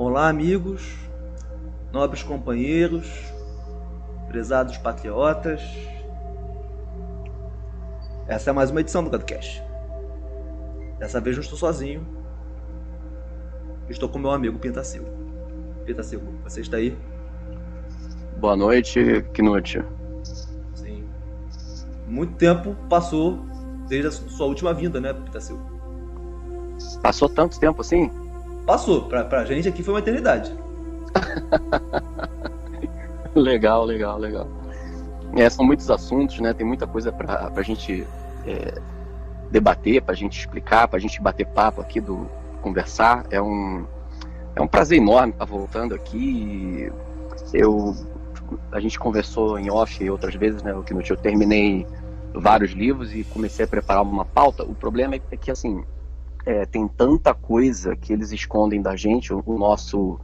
Olá, amigos, nobres companheiros, prezados patriotas. Essa é mais uma edição do Gadcast. Dessa vez não estou sozinho. Estou com meu amigo Pintacilgo. Pintacilgo, você está aí? Boa noite, Knut. Sim. Muito tempo passou desde a sua última vinda, né, Pintacilgo? Passou tanto tempo assim? Passou. Pra gente aqui foi uma eternidade. Legal. São muitos assuntos, né? Tem muita coisa pra gente debater, pra gente explicar, pra gente bater papo aqui, conversar. É um prazer enorme estar voltando aqui. A gente conversou em off outras vezes, né? Knut, eu terminei vários livros e comecei a preparar uma pauta. O problema é que, assim, tem tanta coisa que eles escondem da gente. O nosso,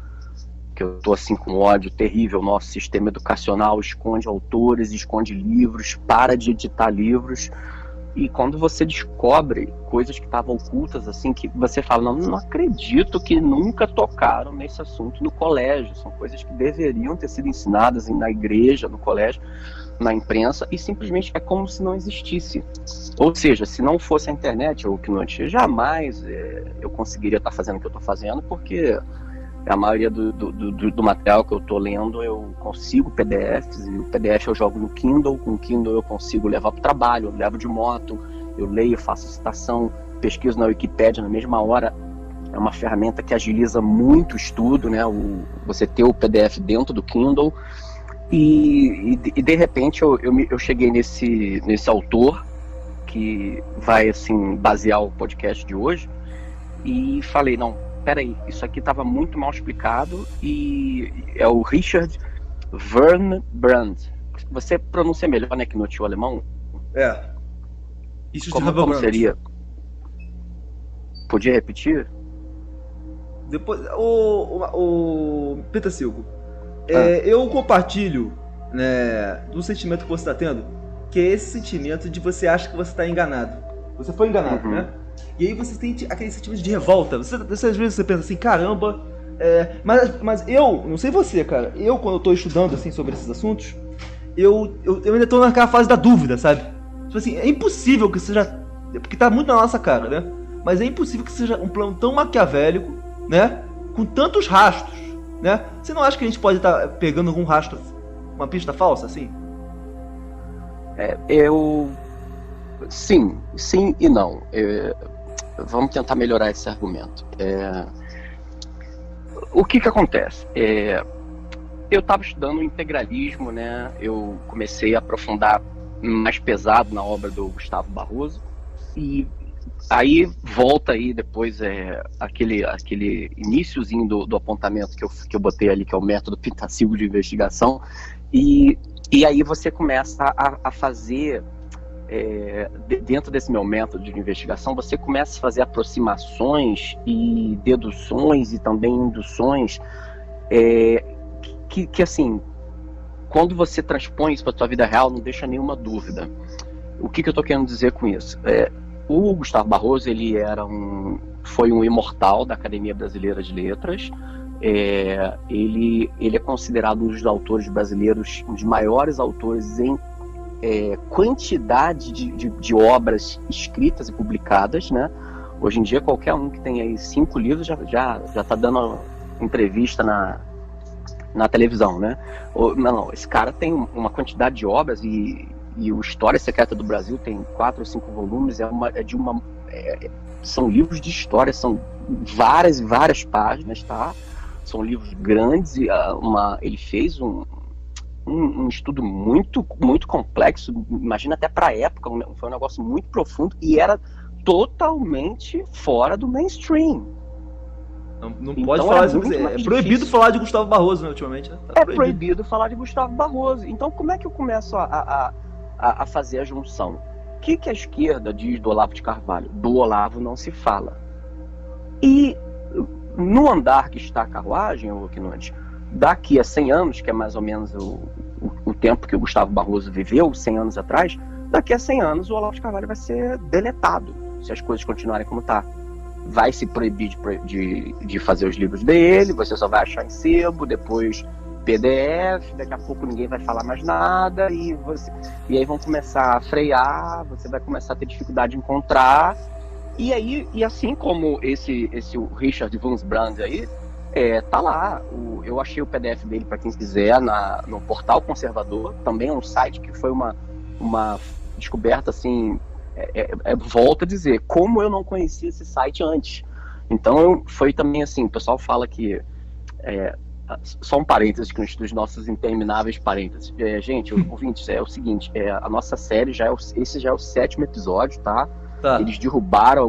que eu tô assim com ódio terrível, o nosso sistema educacional esconde autores, esconde livros, para de editar livros. E quando você descobre coisas que estavam ocultas, assim, que você fala, não acredito que nunca tocaram nesse assunto no colégio. São coisas que deveriam ter sido ensinadas na igreja, no colégio, na imprensa, e simplesmente é como se não existisse. Ou seja, se não fosse a internet, ou Knut, jamais eu conseguiria estar fazendo o que eu estou fazendo, porque a maioria do material que eu estou lendo eu consigo PDFs, e o PDF eu jogo no Kindle. Com o Kindle eu consigo levar para o trabalho, eu levo de moto, eu leio, faço citação, pesquiso na Wikipédia na mesma hora. É uma ferramenta que agiliza muito o estudo, né? Você ter o PDF dentro do Kindle. E de repente eu cheguei nesse autor que vai, assim, basear o podcast de hoje, e falei, não, peraí, isso aqui estava muito mal explicado. E é o Richard Wurmbrand. Você pronuncia melhor, né, Knut, o alemão? Isso como seria? Podia repetir? Depois, o Pintacilgo, eu compartilho, né, do sentimento que você está tendo, que é esse sentimento de você acha que você está enganado. Você foi enganado, né? E aí você tem aquele sentimento de revolta. Você às vezes você pensa assim, caramba, mas eu, não sei você, cara, eu quando eu tô estudando assim sobre esses assuntos, eu ainda tô naquela fase da dúvida, sabe? Tipo assim, é impossível que seja, porque tá muito na nossa cara, né? Mas é impossível que seja um plano tão maquiavélico, né? Com tantos rastros, né? Você não acha que a gente pode estar pegando algum rastro, uma pista falsa, assim? Sim e não. Vamos tentar melhorar esse argumento. O que acontece? Eu estava estudando integralismo, né? Eu comecei a aprofundar mais pesado na obra do Gustavo Barroso, e aí volta aí depois aquele iniciozinho do apontamento que eu botei ali, que é o método Pintacilgo de investigação, e aí você começa a fazer, dentro desse meu método de investigação, você começa a fazer aproximações e deduções e também induções, que assim, quando você transpõe isso para a sua vida real, não deixa nenhuma dúvida. O que eu estou querendo dizer com isso? O Gustavo Barroso, ele foi um imortal da Academia Brasileira de Letras. Ele é considerado um dos autores brasileiros, um dos maiores autores em quantidade de obras escritas e publicadas, né? Hoje em dia, qualquer um que tem aí 5 livros já está dando entrevista na televisão, né? Não, esse cara tem uma quantidade de obras, e o História Secreta do Brasil tem 4 ou 5 volumes, são livros de história, são várias e várias páginas, tá? São livros grandes, e ele fez um estudo muito, muito complexo, imagina, até para a época, foi um negócio muito profundo, e era totalmente fora do mainstream. Não pode falar isso. É proibido falar de Gustavo Barroso, né, ultimamente, né? É proibido falar de Gustavo Barroso. Então, como é que eu começo a fazer a junção? O que a esquerda diz do Olavo de Carvalho? Do Olavo não se fala. E no andar que está a carruagem, Knut, daqui a 100 anos, que é mais ou menos o tempo que o Gustavo Barroso viveu, 100 anos atrás, daqui a 100 anos o Olavo de Carvalho vai ser deletado, se as coisas continuarem como tá. vai se proibir de fazer os livros dele, você só vai achar em sebo, depois PDF, daqui a pouco ninguém vai falar mais nada, e aí vão começar a frear, você vai começar a ter dificuldade de encontrar, e assim como esse o Richard Wurmbrand aí, tá lá, eu achei o PDF dele para quem quiser no Portal Conservador, também é um site que foi uma descoberta assim, volto a dizer, como eu não conhecia esse site antes. Então foi também assim, o pessoal fala que só um parênteses dos nossos intermináveis parênteses. Gente, ouvintes, é o seguinte, a nossa série esse já é o 7º episódio, tá? Eles derrubaram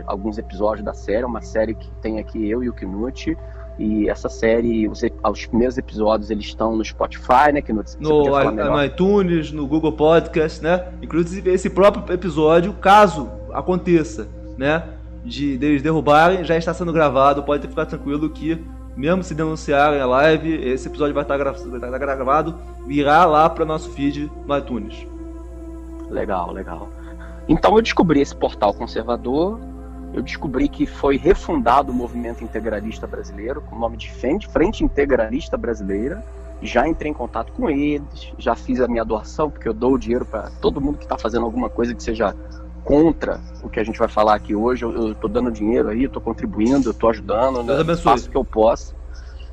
alguns episódios da série, uma série que tem aqui eu e o Knut, e essa série, os primeiros episódios eles estão no Spotify, né, Knut? No iTunes, no Google Podcast, né? Inclusive esse próprio episódio, caso aconteça, né, deles derrubarem, já está sendo gravado, pode ficar tranquilo que mesmo se denunciarem a live, esse episódio vai estar gravado, virá lá para nosso feed no iTunes. Legal. Então eu descobri esse Portal Conservador, eu descobri que foi refundado o movimento integralista brasileiro, com o nome de Frente Integralista Brasileira, já entrei em contato com eles, já fiz a minha doação, porque eu dou o dinheiro para todo mundo que está fazendo alguma coisa que seja contra o que a gente vai falar aqui hoje. Eu estou dando dinheiro aí, estou contribuindo, eu estou ajudando, né? Faço o que eu posso.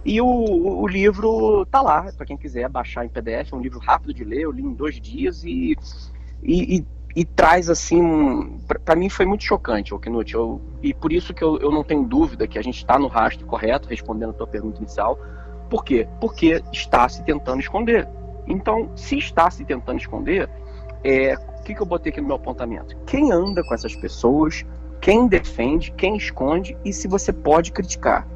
E o livro tá lá, para quem quiser baixar em PDF, é um livro rápido de ler, eu li em 2 dias e traz assim, para mim foi muito chocante, Knut, e por isso que eu não tenho dúvida que a gente está no rastro correto, respondendo a tua pergunta inicial. Por quê? Porque está se tentando esconder. Então, se está se tentando esconder, o que eu botei aqui no meu apontamento? Quem anda com essas pessoas, quem defende, quem esconde, e se você pode criticar.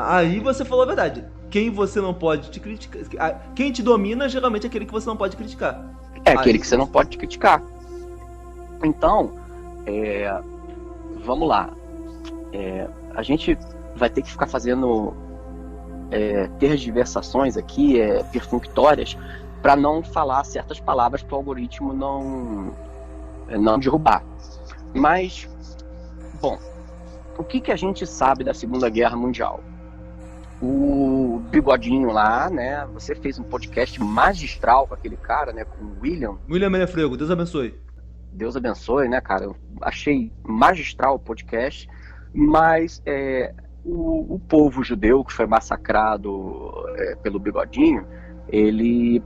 Aí você falou a verdade. Quem você não pode te criticar. Quem te domina geralmente é aquele que você não pode criticar. Aquele que você não pode criticar. Então, vamos lá. A gente vai ter que ficar fazendo tergiversações aqui, perfunctórias, para não falar certas palavras para o algoritmo não derrubar. Mas, bom, o que a gente sabe da Segunda Guerra Mundial? O Bigodinho lá, né? Você fez um podcast magistral com aquele cara, né? Com o William Menefrego, Deus abençoe. Deus abençoe, né, cara? Eu achei magistral o podcast, mas o povo judeu que foi massacrado pelo Bigodinho, ele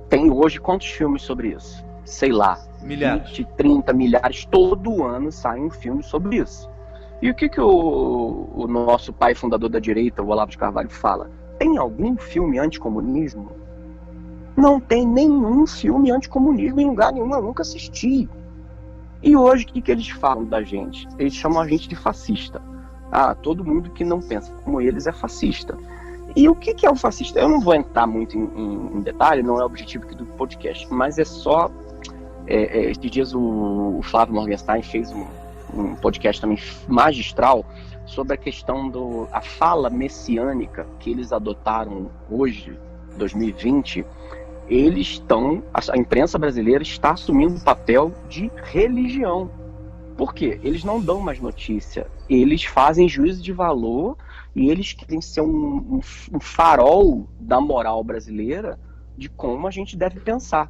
tem hoje quantos filmes sobre isso? Sei lá, milhares. 20, 30, milhares, todo ano sai um filme sobre isso. E o que o nosso pai fundador da direita, o Olavo de Carvalho, fala? Tem algum filme anticomunismo? Não tem nenhum filme anticomunismo em lugar nenhum, eu nunca assisti. E hoje, o que eles falam da gente? Eles chamam a gente de fascista. Todo mundo que não pensa como eles é fascista. E o que é o fascista? Eu não vou entrar muito em detalhe, não é o objetivo aqui do podcast, mas é só... esses dias o Flávio Morgenstern fez um podcast também magistral sobre a questão a fala messiânica que eles adotaram hoje, 2020. A imprensa brasileira está assumindo o papel de religião. Por quê? Eles não dão mais notícia, eles fazem juízo de valor e eles querem ser um farol da moral brasileira de como a gente deve pensar.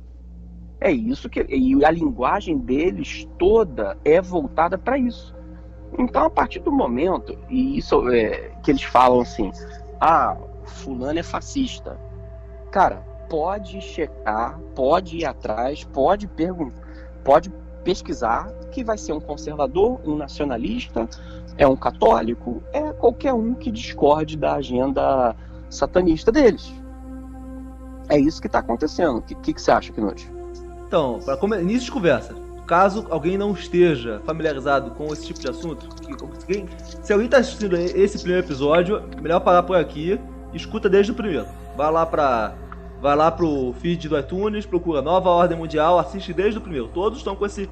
É isso e a linguagem deles toda é voltada para isso. Então, a partir do momento, e isso que eles falam assim, fulano é fascista. Cara, pode checar, pode ir atrás, pode perguntar, pode pesquisar, que vai ser um conservador, um nacionalista, um católico, qualquer um que discorde da agenda satanista deles. É isso que está acontecendo. O que você acha, Knut? Então, para início de conversa, caso alguém não esteja familiarizado com esse tipo de assunto, se alguém está assistindo esse primeiro episódio, melhor parar por aqui e escuta desde o primeiro. Vai lá pro feed do iTunes, procura Nova Ordem Mundial, assiste desde o primeiro. Todos estão com esse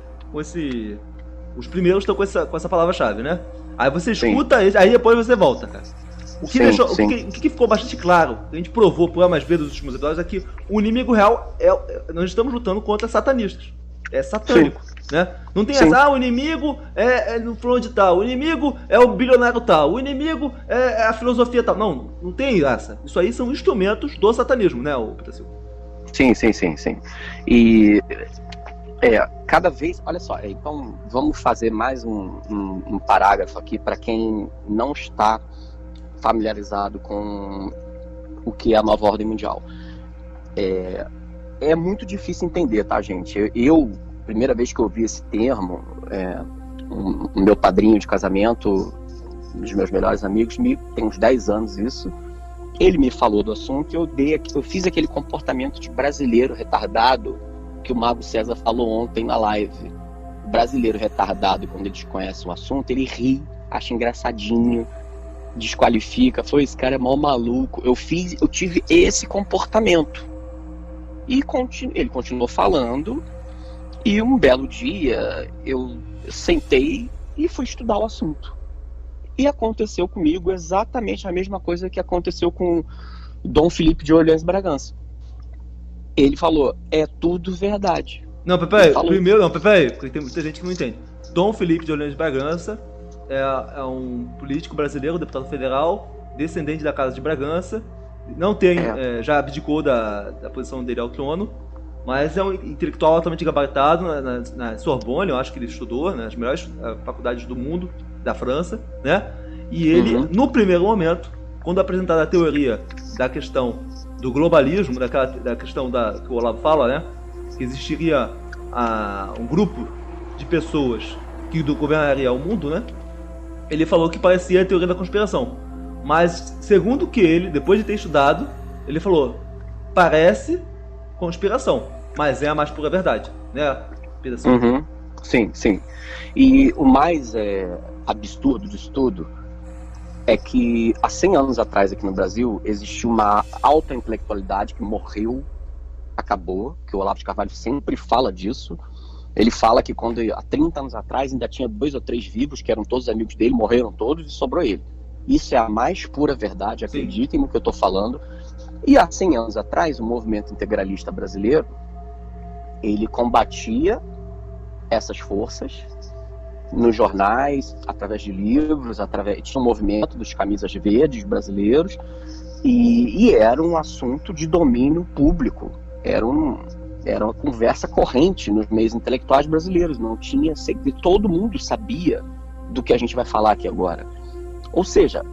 os primeiros estão com essa palavra-chave, né? Aí você escuta, aí depois você volta, cara. O que ficou bastante claro, a gente provou por A mais B dos últimos episódios, é que o inimigo real nós estamos lutando contra satanistas. É satânico. né? Não tem Sim. essa, o inimigo é no fulano de tal, o inimigo é o bilionário tal, o inimigo é a filosofia tal. Não tem essa. Isso aí são instrumentos do satanismo, né, o Peter Silva? Sim. E cada vez, olha só, então vamos fazer mais um parágrafo aqui para quem não está familiarizado com o que é a nova ordem mundial. É muito difícil entender, tá, gente? Primeira vez que eu ouvi esse termo, o meu padrinho de casamento, um dos meus melhores amigos, tem uns 10 anos isso, ele me falou do assunto e eu fiz aquele comportamento de brasileiro retardado que o Mago César falou ontem na live. O brasileiro retardado, quando ele desconhece um assunto, ele ri, acha engraçadinho, desqualifica, esse cara é mó maluco. Eu tive esse comportamento. E ele continuou falando, e um belo dia eu sentei e fui estudar o assunto. E aconteceu comigo exatamente a mesma coisa que aconteceu com Dom Felipe de Orleans Bragança. Ele falou, é tudo verdade. Não, Pepe, porque tem muita gente que não entende. Dom Felipe de Orleans Bragança é um político brasileiro, deputado federal, descendente da Casa de Bragança. Não tem, já abdicou da posição dele ao trono, mas é um intelectual altamente gabaritado na Sorbonne, eu acho que ele estudou nas melhores faculdades do mundo, da França, né? E ele, no primeiro momento, quando apresentada a teoria da questão do globalismo, da questão que o Olavo fala, né? Que existiria um grupo de pessoas que governaria o mundo, né? Ele falou que parecia a teoria da conspiração. Mas, segundo que ele, depois de ter estudado, ele falou, parece conspiração, mas é a mais pura verdade, né, Pedro? Sim. E o mais absurdo disso tudo é que há 100 anos atrás aqui no Brasil existiu uma alta intelectualidade que morreu, acabou, que o Olavo de Carvalho sempre fala disso. Ele fala que quando há 30 anos atrás ainda tinha 2 ou 3 vivos, que eram todos amigos dele, morreram todos e sobrou ele. Isso é a mais pura verdade, acreditem no que eu estou falando. E há 100 anos atrás, o movimento integralista brasileiro, ele combatia essas forças nos jornais, através de livros, tinha um movimento dos camisas verdes brasileiros, e era um assunto de domínio público, era uma conversa corrente nos meios intelectuais brasileiros, não tinha segredo, todo mundo sabia do que a gente vai falar aqui agora. Ou seja,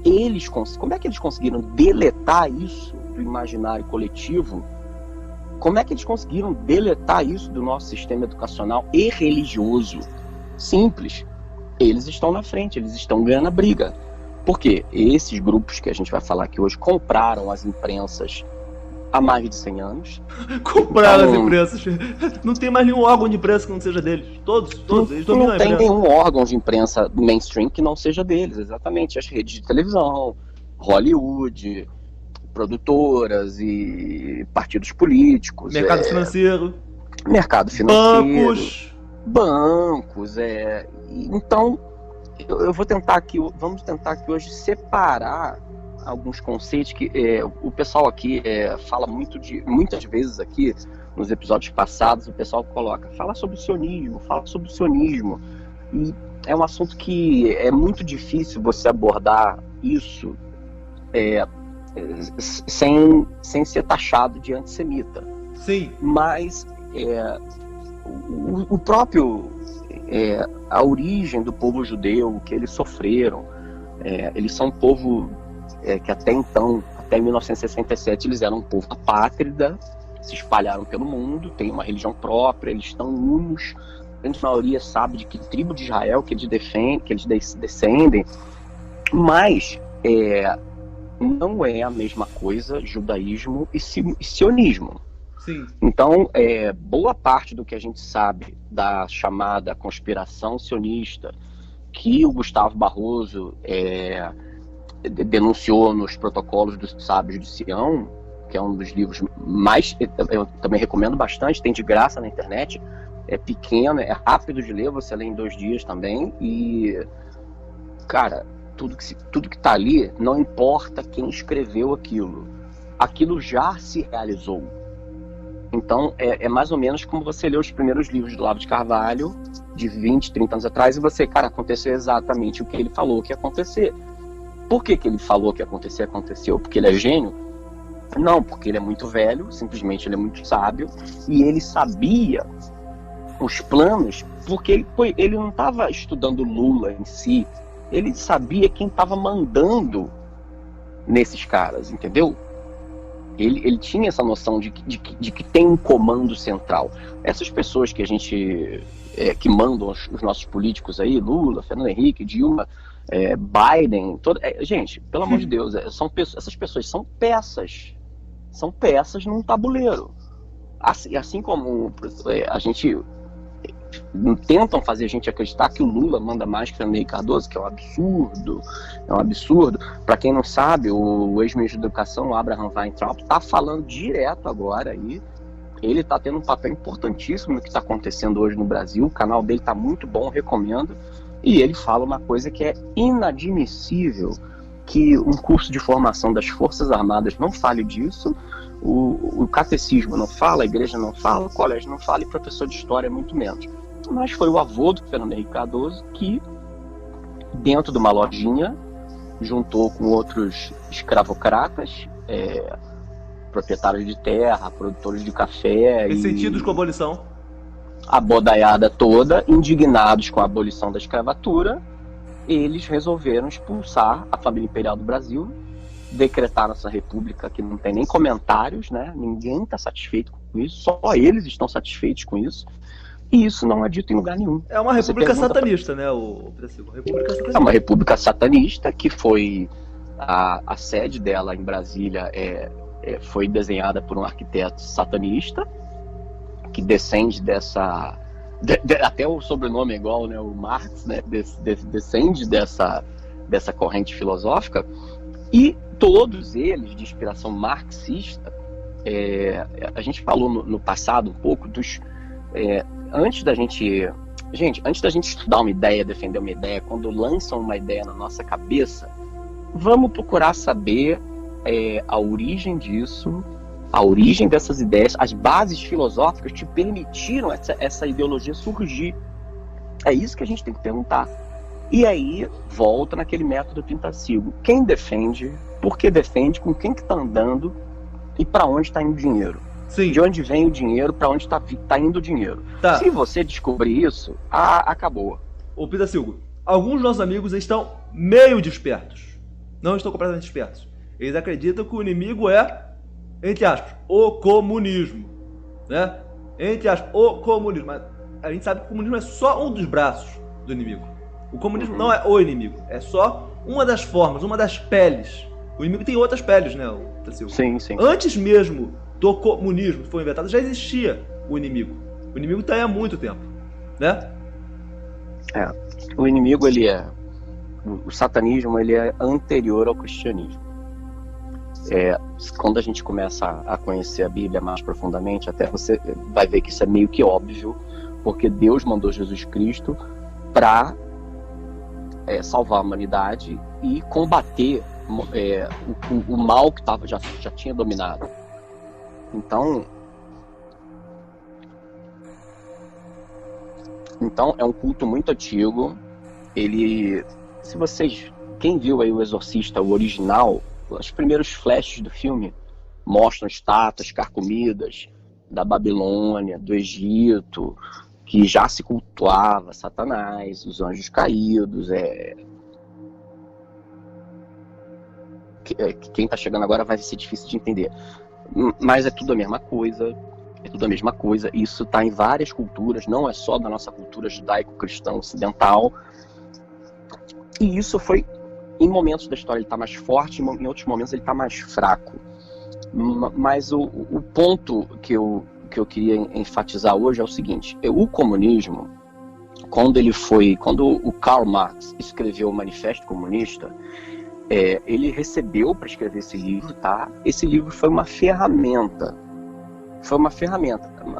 como é que eles conseguiram deletar isso do imaginário coletivo? Como é que eles conseguiram deletar isso do nosso sistema educacional e religioso? Simples. Eles estão na frente, eles estão ganhando a briga. Por quê? Esses grupos que a gente vai falar aqui hoje compraram as imprensas há mais de 100 anos. Compraram as imprensas. Não tem mais nenhum órgão de imprensa que não seja deles. Todos. Eles dominam a imprensa. Não tem nenhum órgão de imprensa mainstream que não seja deles, exatamente. As redes de televisão, Hollywood, produtoras e partidos políticos. Mercado financeiro. Bancos. Então, vamos tentar aqui hoje separar alguns conceitos que o pessoal aqui fala muitas vezes aqui nos episódios passados, o pessoal fala sobre o sionismo, e é um assunto que é muito difícil você abordar isso sem ser taxado de antissemita. Sim. Mas o próprio a origem do povo judeu, que eles sofreram, eles são um povo que até então, até 1967, eles eram um povo apátrida, se espalharam pelo mundo, têm uma religião própria, eles estão unos, a grande maioria sabe de que tribo de Israel que eles descendem, mas não é a mesma coisa judaísmo e sionismo. Sim. Então, boa parte do que a gente sabe da chamada conspiração sionista, que o Gustavo Barroso denunciou nos Protocolos dos Sábios de Sião, que é um dos livros mais, eu também recomendo bastante, tem de graça na internet, é pequeno, é rápido de ler, você lê em 2 dias também, e cara, tudo que tá ali, não importa quem escreveu aquilo já se realizou. Então, é mais ou menos como você lê os primeiros livros do Olavo de Carvalho, de 20, 30 anos atrás, e você, cara, aconteceu exatamente o que ele falou que ia acontecer. Por que ele falou que ia acontecer, aconteceu? Porque ele é gênio? Não, porque ele é muito velho, simplesmente ele é muito sábio, e ele sabia os planos, porque ele não estava estudando Lula em si, ele sabia quem estava mandando nesses caras, entendeu? Ele tinha essa noção de que tem um comando central. Essas pessoas que a gente que mandam os nossos políticos aí, Lula, Fernando Henrique, Dilma, Biden, gente, pelo amor de Deus, essas pessoas são peças num tabuleiro. Assim como a gente tentam fazer a gente acreditar que o Lula manda mais que o Fernando Henrique Cardoso, que é um absurdo. Para quem não sabe, o ex-ministro da Educação, o Abraham Weintraub, está falando direto agora aí. Ele está tendo um papel importantíssimo no que está acontecendo hoje no Brasil. O canal dele está muito bom, recomendo. E ele fala uma coisa que é inadmissível, que um curso de formação das Forças Armadas não fale disso, o catecismo não fala, a igreja não fala, o colégio não fala e professor de história muito menos. Mas foi o avô do Fernando Henrique Cardoso que, dentro de uma lojinha, juntou com outros escravocratas, proprietários de terra, produtores de café. Ressentidos com a abolição. A bodaiada toda, indignados com a abolição da escravatura, eles resolveram expulsar a família imperial do Brasil, decretaram essa república que não tem nem comentários, né? Ninguém está satisfeito com isso, só eles estão satisfeitos com isso, e isso não é dito em lugar nenhum. É uma república satanista, né? É uma república satanista que foi a sede dela em Brasília foi desenhada por um arquiteto satanista que descende dessa até o sobrenome é igual, né? O Marx, né? Descende dessa corrente filosófica, e todos eles de inspiração marxista. A gente falou no passado um pouco dos antes da gente estudar uma ideia, defender uma ideia, quando lançam uma ideia na nossa cabeça, vamos procurar saber a origem disso, a origem dessas ideias, as bases filosóficas que permitiram essa ideologia surgir. É isso que a gente tem que perguntar. E aí, volta naquele método pintacilgo. Quem defende, por que defende, com quem que está andando e para onde está indo o dinheiro. Sim. De onde vem o dinheiro, para onde está indo o dinheiro. Tá. Se você descobrir isso, acabou. Ô, Pintacilgo, alguns dos nossos amigos estão meio despertos. Não estão completamente despertos. Eles acreditam que o inimigo é, entre aspas, o comunismo, né? Entre aspas, o comunismo. Mas a gente sabe que o comunismo é só um dos braços do inimigo. O comunismo não é o inimigo, é só uma das formas, uma das peles. O inimigo tem outras peles, né? Sim, sim. Antes mesmo do comunismo que foi inventado, já existia o inimigo. O inimigo está aí há muito tempo, né? O inimigo, o satanismo, ele é anterior ao cristianismo. Quando a gente começa a conhecer a Bíblia mais profundamente, até você vai ver que isso é meio que óbvio, porque Deus mandou Jesus Cristo para salvar a humanidade e combater o mal que já tinha dominado. Então é um culto muito antigo. Quem viu aí o Exorcista, o original, os primeiros flashes do filme mostram estátuas carcomidas da Babilônia, do Egito, que já se cultuava Satanás, os anjos caídos. Quem está chegando agora vai ser difícil de entender, mas é tudo a mesma coisa. Isso está em várias culturas, não é só da nossa cultura judaico-cristã ocidental. E isso foi, em momentos da história ele está mais forte, em outros momentos ele está mais fraco. Mas o ponto que eu queria enfatizar hoje é o seguinte: o comunismo, quando o Karl Marx escreveu o Manifesto Comunista, ele recebeu para escrever esse livro, tá? Esse livro foi uma ferramenta.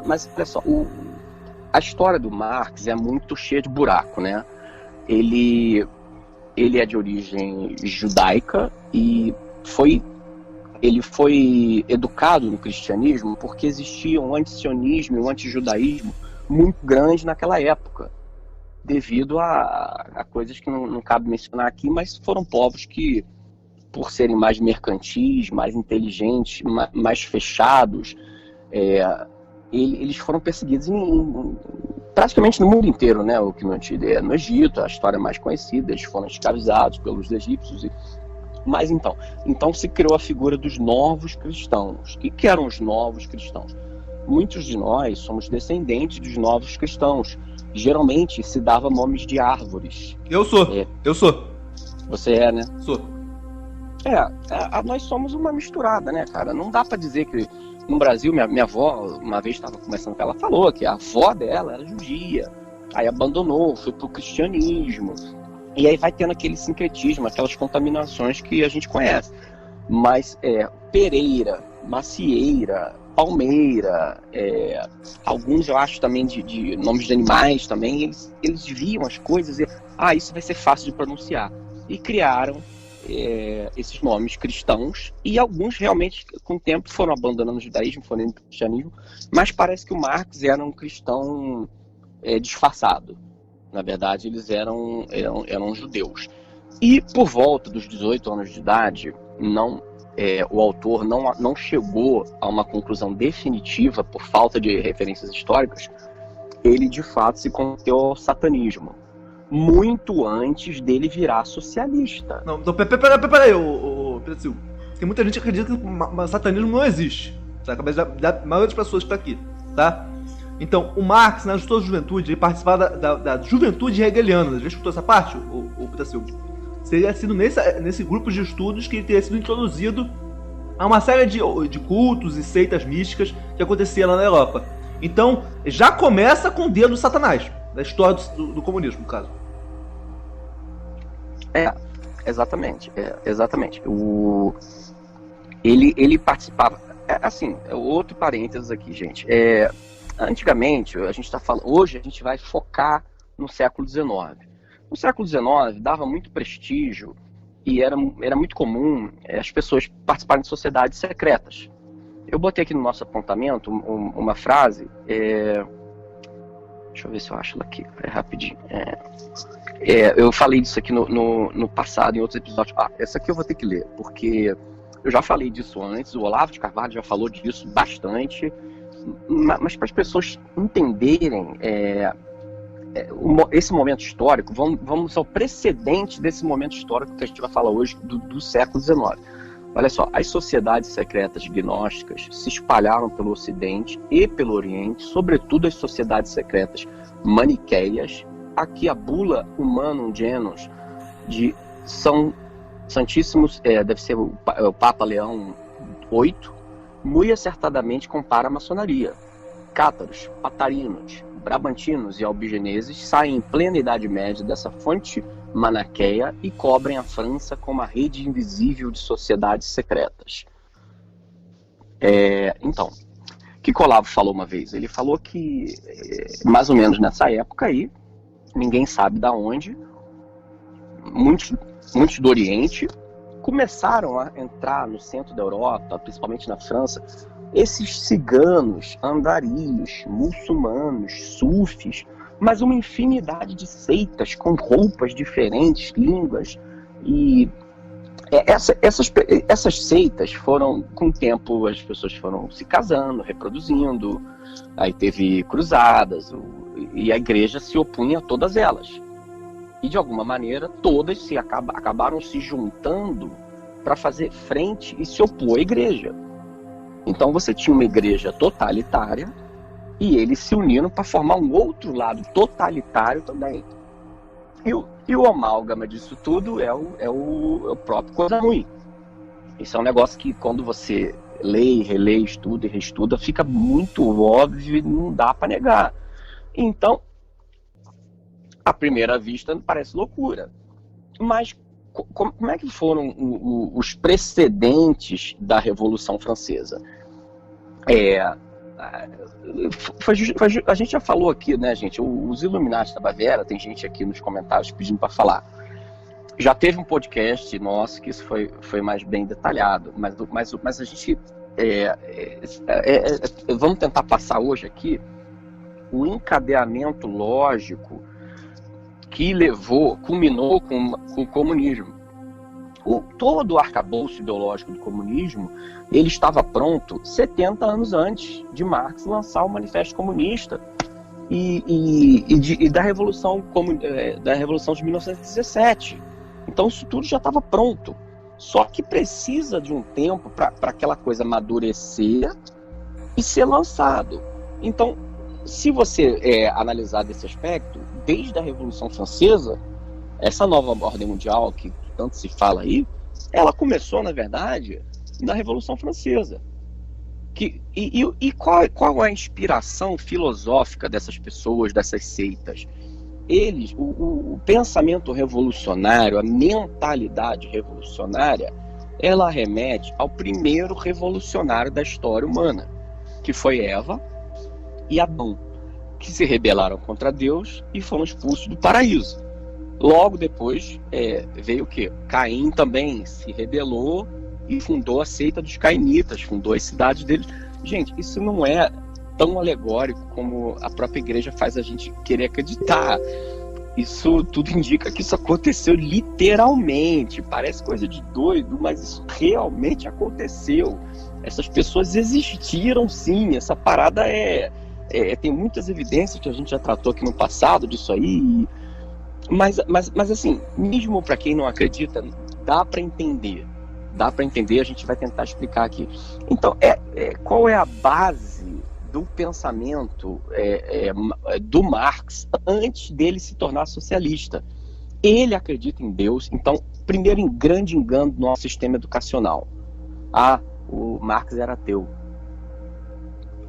Mas olha só, a história do Marx é muito cheia de buraco, né? Ele é de origem judaica e ele foi educado no cristianismo porque existia um antisionismo e um antijudaísmo muito grande naquela época, devido a coisas que não cabe mencionar aqui, mas foram povos que, por serem mais mercantis, mais inteligentes, mais fechados, eles foram perseguidos praticamente no mundo inteiro, né? O que no Egito, a história mais conhecida, eles foram escravizados pelos egípcios. Mas então se criou a figura dos novos cristãos. O que eram os novos cristãos? Muitos de nós somos descendentes dos novos cristãos. Geralmente se dava nomes de árvores. Eu sou. Você é, né? Sou. Nós somos uma misturada, né, cara? Não dá pra dizer que no Brasil, minha avó, uma vez estava conversando com ela, falou que a avó dela era judia, aí abandonou, foi pro cristianismo, e aí vai tendo aquele sincretismo, aquelas contaminações que a gente conhece. Mas Pereira, Macieira, Palmeira, alguns eu acho também de nomes de animais também, eles viam as coisas e, isso vai ser fácil de pronunciar. E criaram esses nomes cristãos, e alguns realmente com o tempo foram abandonando o judaísmo, foram indo para o cristianismo, mas parece que o Marx era um cristão disfarçado. Na verdade, eles eram judeus. E por volta dos 18 anos de idade, o autor não chegou a uma conclusão definitiva por falta de referências históricas. Ele de fato se converteu ao satanismo muito antes dele virar socialista. Não, então, peraí, Pedro Silva. Tem muita gente que acredita que o satanismo não existe. Tá? A maioria das pessoas que está aqui, tá? Então, o Marx, na sua juventude, ele participava da juventude hegeliana. Já escutou essa parte, o Pedro Silva? Seria sido nesse grupo de estudos que ele teria sido introduzido a uma série de cultos e seitas místicas que acontecia lá na Europa. Então, já começa com o dedo do Satanás, da história do comunismo, no caso. Exatamente. Ele participava. Outro parênteses aqui, gente. Antigamente, a gente está falando. Hoje a gente vai focar no século XIX. No século XIX dava muito prestígio e era muito comum as pessoas participarem de sociedades secretas. Eu botei aqui no nosso apontamento uma frase. Deixa eu ver se eu acho ela aqui, rapidinho. Eu falei disso aqui no passado, em outros episódios. Essa aqui eu vou ter que ler, porque eu já falei disso antes, o Olavo de Carvalho já falou disso bastante, mas para as pessoas entenderem esse momento histórico, vamos ao precedente desse momento histórico que a gente vai falar hoje, do século XIX. Olha só, as sociedades secretas gnósticas se espalharam pelo Ocidente e pelo Oriente, sobretudo as sociedades secretas maniqueias. Aqui a bula Humanum Genus de São Santíssimos, deve ser o Papa Leão VIII, muito acertadamente compara a maçonaria. Cátaros, patarinos, brabantinos e albigeneses saem em plena Idade Média dessa fonte maniqueia e cobrem a França com uma rede invisível de sociedades secretas. Então, o que Olavo falou uma vez? Ele falou que, mais ou menos nessa época aí, ninguém sabe de onde, muitos do Oriente começaram a entrar no centro da Europa, principalmente na França, esses ciganos, andarilhos, muçulmanos, sufis, mas uma infinidade de seitas com roupas diferentes, línguas. E essas seitas foram, com o tempo, as pessoas foram se casando, reproduzindo, aí teve cruzadas, e a igreja se opunha a todas elas. E de alguma maneira, todas acabaram se juntando para fazer frente e se opor à igreja. Então você tinha uma igreja totalitária, e eles se uniram para formar um outro lado totalitário também. E o amálgama disso tudo é o próprio coisa ruim. Isso é um negócio que quando você lê, relê, estuda e reestuda, fica muito óbvio e não dá para negar. Então, à primeira vista, parece loucura. Mas como é que foram os precedentes da Revolução Francesa? A gente já falou aqui, né, gente? Os Illuminati da Baviera, tem gente aqui nos comentários pedindo para falar. Já teve um podcast nosso que isso foi mais bem detalhado, mas a gente vamos tentar passar hoje aqui o encadeamento lógico que culminou com o comunismo. Todo o arcabouço ideológico do comunismo, ele estava pronto 70 anos antes de Marx lançar o Manifesto Comunista e da Revolução de 1917. Então isso tudo já estava pronto. Só que precisa de um tempo para aquela coisa amadurecer e ser lançado. Então, se você analisar desse aspecto, desde a Revolução Francesa, essa nova ordem mundial que tanto se fala aí, ela começou, na verdade, na Revolução Francesa. Qual a inspiração filosófica dessas pessoas, dessas seitas? O pensamento revolucionário, a mentalidade revolucionária, ela remete ao primeiro revolucionário da história humana, que foi Eva e Adão, que se rebelaram contra Deus e foram expulsos do paraíso. Logo depois veio o quê? Caim também se rebelou e fundou a seita dos cainitas, fundou as cidades deles. Gente, isso não é tão alegórico como a própria igreja faz a gente querer acreditar. Isso tudo indica que isso aconteceu literalmente. Parece coisa de doido, mas isso realmente aconteceu. Essas pessoas existiram sim. Essa parada tem muitas evidências que a gente já tratou aqui no passado disso aí. Mas assim, mesmo para quem não acredita, dá para entender. Dá para entender, a gente vai tentar explicar aqui. Então, qual é a base do pensamento do Marx antes dele se tornar socialista? Ele acredita em Deus. Então, primeiro grande engano do nosso sistema educacional. O Marx era ateu.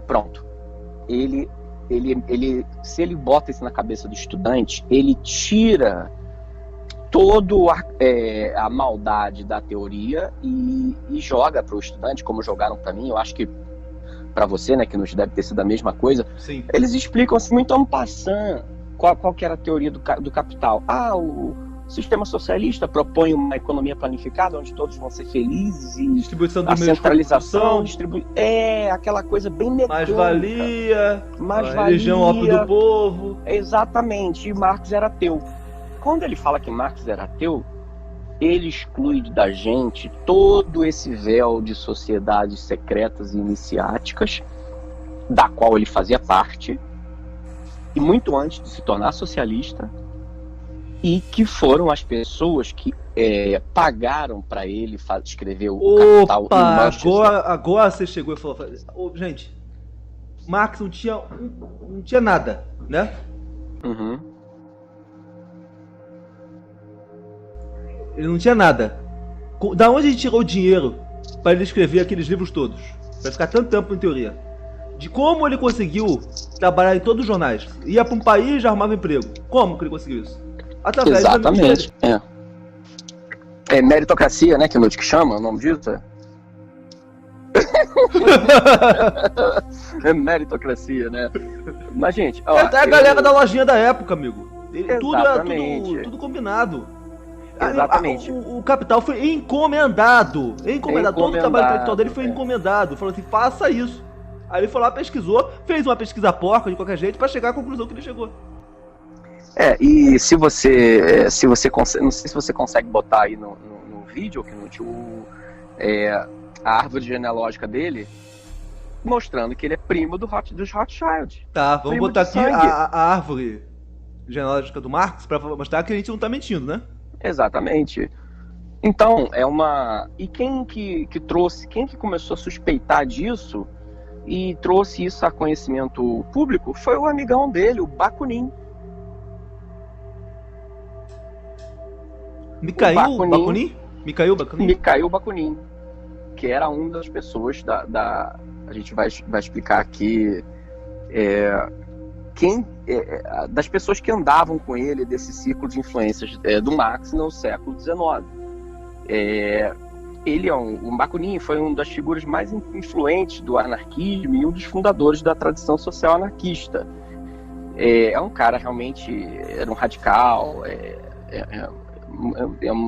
Pronto. Ele, se ele bota isso na cabeça do estudante, ele tira toda a maldade da teoria e joga para o estudante, como jogaram para mim. Eu acho que para você, né, que nos deve ter sido a mesma coisa. Sim. Eles explicam assim, muito en passant, qual que era a teoria do capital. O sistema socialista propõe uma economia planificada, onde todos vão ser felizes, e distribuição do a centralização, aquela coisa bem mecânica. Mais-valia, religião ópio do povo. Exatamente, e Marx era ateu. Quando ele fala que Marx era ateu, ele exclui da gente todo esse véu de sociedades secretas e iniciáticas, da qual ele fazia parte, e muito antes de se tornar socialista, e que foram as pessoas que pagaram para ele escrever o Capital. Agora você chegou e falou, gente, Marx não tinha nada, né? Uhum. Ele não tinha nada. Da onde ele tirou o dinheiro para ele escrever aqueles livros todos? Para ficar tanto tempo em teoria. De como ele conseguiu trabalhar em todos os jornais. Ia para um país e já arrumava emprego. Como que ele conseguiu isso? Através Exatamente. É meritocracia, né? Que que chama o nome disso? É meritocracia, né? Mas, gente... Até a galera da lojinha da época, amigo. Exatamente. Tudo combinado. Exatamente. O Capital foi encomendado. Todo o trabalho intelectual dele foi encomendado. Falou assim, faça isso. Aí ele foi lá, pesquisou, fez uma pesquisa porca de qualquer jeito para chegar à conclusão que ele chegou. E se você consegue, não sei se você consegue botar aí no vídeo, a árvore genealógica dele, mostrando que ele é primo dos Rothschild. Tá, vamos botar aqui a árvore genealógica do Marx para mostrar que a gente não tá mentindo, né? Exatamente. Então, e quem que começou a suspeitar disso e trouxe isso a conhecimento público foi o amigão dele, o Bakunin. Mikhail Bakunin, que era uma das pessoas a gente vai explicar aqui das pessoas que andavam com ele, desse ciclo de influências do Marx no século XIX. O Bakunin foi uma das figuras mais influentes do anarquismo e um dos fundadores da tradição social anarquista. Um cara realmente, era um radical,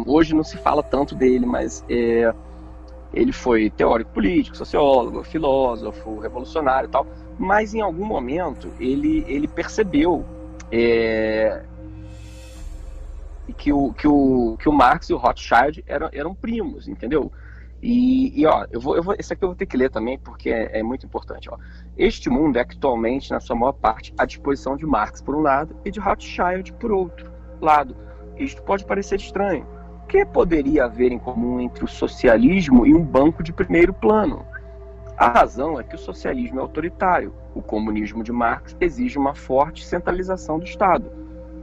hoje não se fala tanto dele, mas ele foi teórico político, sociólogo, filósofo, revolucionário e tal, mas em algum momento ele percebeu que o Marx e o Rothschild eram primos, entendeu? E ó, esse aqui eu vou ter que ler também, porque é muito importante. Ó. Este mundo é actualmente, na sua maior parte, à disposição de Marx por um lado e de Rothschild por outro lado. Isto pode parecer estranho. O que poderia haver em comum entre o socialismo e um banco de primeiro plano? A razão é que o socialismo é autoritário. O comunismo de Marx exige uma forte centralização do Estado.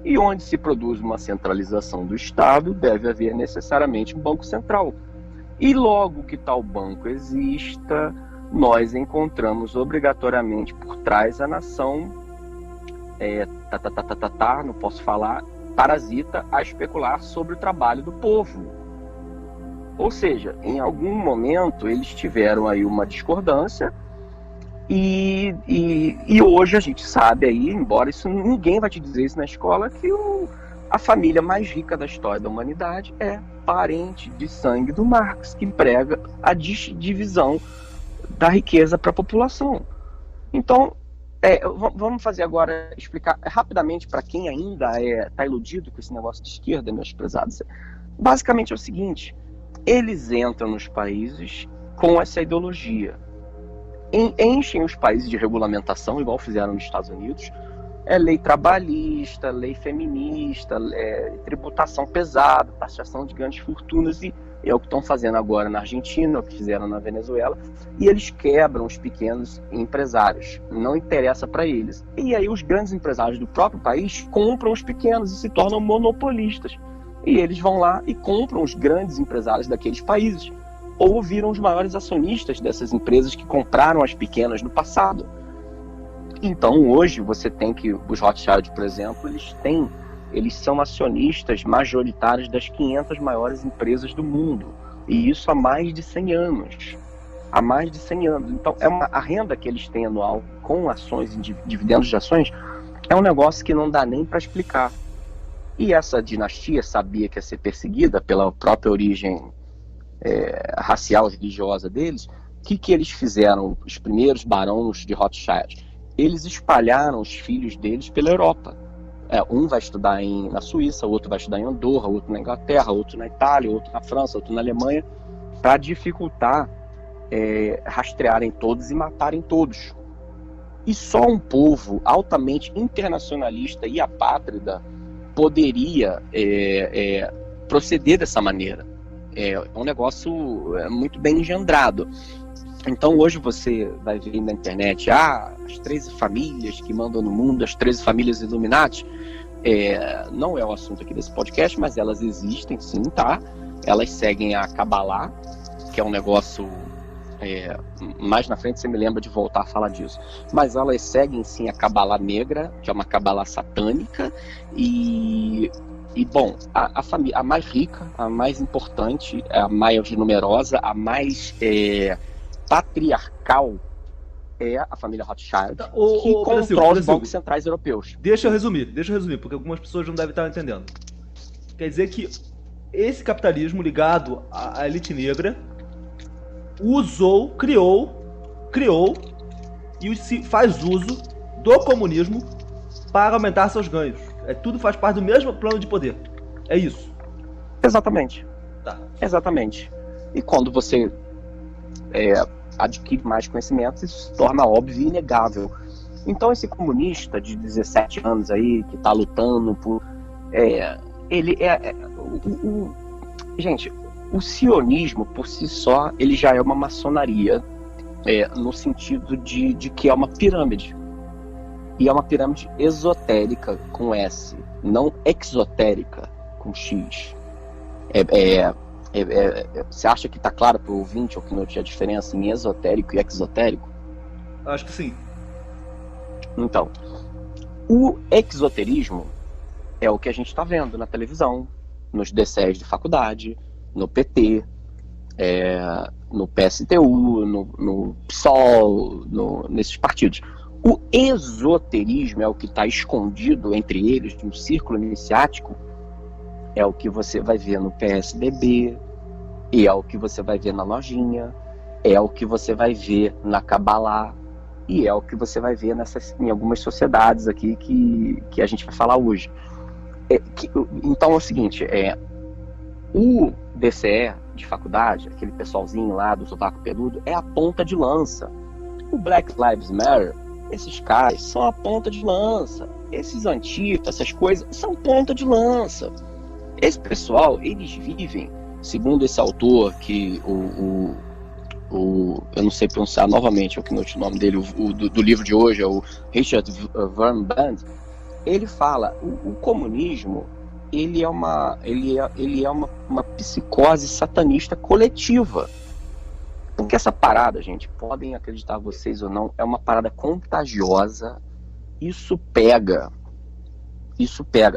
E onde se produz uma centralização do Estado, deve haver necessariamente um banco central. E logo que tal banco exista, nós encontramos obrigatoriamente por trás a nação, não posso falar, parasita a especular sobre o trabalho do povo. Ou seja, em algum momento eles tiveram aí uma discordância e hoje a gente sabe aí, embora isso ninguém vai te dizer isso na escola, que a família mais rica da história da humanidade é parente de sangue do Marx, que prega a divisão da riqueza para a população. Então, vamos fazer agora, explicar rapidamente para quem ainda está iludido com esse negócio de esquerda, meus prezados. Basicamente é o seguinte: eles entram nos países com essa ideologia, enchem os países de regulamentação, igual fizeram nos Estados Unidos, lei trabalhista, lei feminista, tributação pesada, taxação de grandes fortunas, e é o que estão fazendo agora na Argentina, é o que fizeram na Venezuela, e eles quebram os pequenos empresários, não interessa para eles. E aí os grandes empresários do próprio país compram os pequenos e se tornam monopolistas. E eles vão lá e compram os grandes empresários daqueles países, ou viram os maiores acionistas dessas empresas que compraram as pequenas no passado. Então hoje você tem que os Rothschild, por exemplo, eles são acionistas majoritários das 500 maiores empresas do mundo, e isso há mais de 100 anos. Há mais de 100 anos. Então a renda que eles têm anual com ações e dividendos de ações é um negócio que não dá nem para explicar. E essa dinastia sabia que ia ser perseguida pela própria origem racial e religiosa deles. O que eles fizeram, os primeiros barões de Rothschild? Eles espalharam os filhos deles pela Europa. Um vai estudar na Suíça, outro vai estudar em Andorra, outro na Inglaterra, outro na Itália, outro na França, outro na Alemanha, para dificultar rastrearem todos e matarem todos. E só um povo altamente internacionalista e apátrida poderia proceder dessa maneira. É um negócio muito bem engendrado. Então hoje você vai ver na internet as 13 famílias que mandam no mundo, as 13 famílias Illuminati. Não é o assunto aqui desse podcast, mas elas existem sim, tá? Elas seguem a Kabbalah, que é um negócio... mais na frente você me lembra de voltar a falar disso. Mas elas seguem sim a Kabbalah negra, que é uma Kabbalah satânica, e bom, a família, a mais rica, a mais importante, a mais numerosa, a mais patriarcal é a família Rothschild, que controla os bancos centrais europeus. Deixa eu resumir, porque algumas pessoas não devem estar entendendo. Quer dizer que esse capitalismo ligado à elite negra criou e se faz uso do comunismo para aumentar seus ganhos. Tudo faz parte do mesmo plano de poder. É isso. Exatamente. Tá. Exatamente. E quando você adquire mais conhecimento, isso se torna óbvio e inegável. Então esse comunista de 17 anos aí, que está lutando por... Gente, o sionismo, por si só, ele já é uma maçonaria, no sentido de que é uma pirâmide. E é uma pirâmide esotérica, com S, não exotérica, com X. Você acha que está claro para o ouvinte ou que não tinha diferença em esotérico e exotérico? Acho que sim. Então, o exoterismo é o que a gente está vendo na televisão, nos DCEs de faculdade, no PT, no PSTU, no PSOL, nesses partidos. O esoterismo é o que está escondido entre eles, no círculo iniciático, é o que você vai ver no PSDB, e é o que você vai ver na lojinha, é o que você vai ver na Kabbalah, e é o que você vai ver em algumas sociedades aqui que a gente vai falar hoje. Então é o seguinte, o DCE de faculdade, aquele pessoalzinho lá do sotaque peludo, é a ponta de lança. O Black Lives Matter, esses caras são a ponta de lança. Esses antifas, essas coisas, são ponta de lança. Esse pessoal, eles vivem, segundo esse autor, que eu não sei pronunciar novamente o nome dele, do livro de hoje, é o Richard Wurmbrand. Ele fala, o comunismo, ele é uma psicose satanista coletiva. Porque essa parada, gente, podem acreditar vocês ou não, é uma parada contagiosa. Isso pega.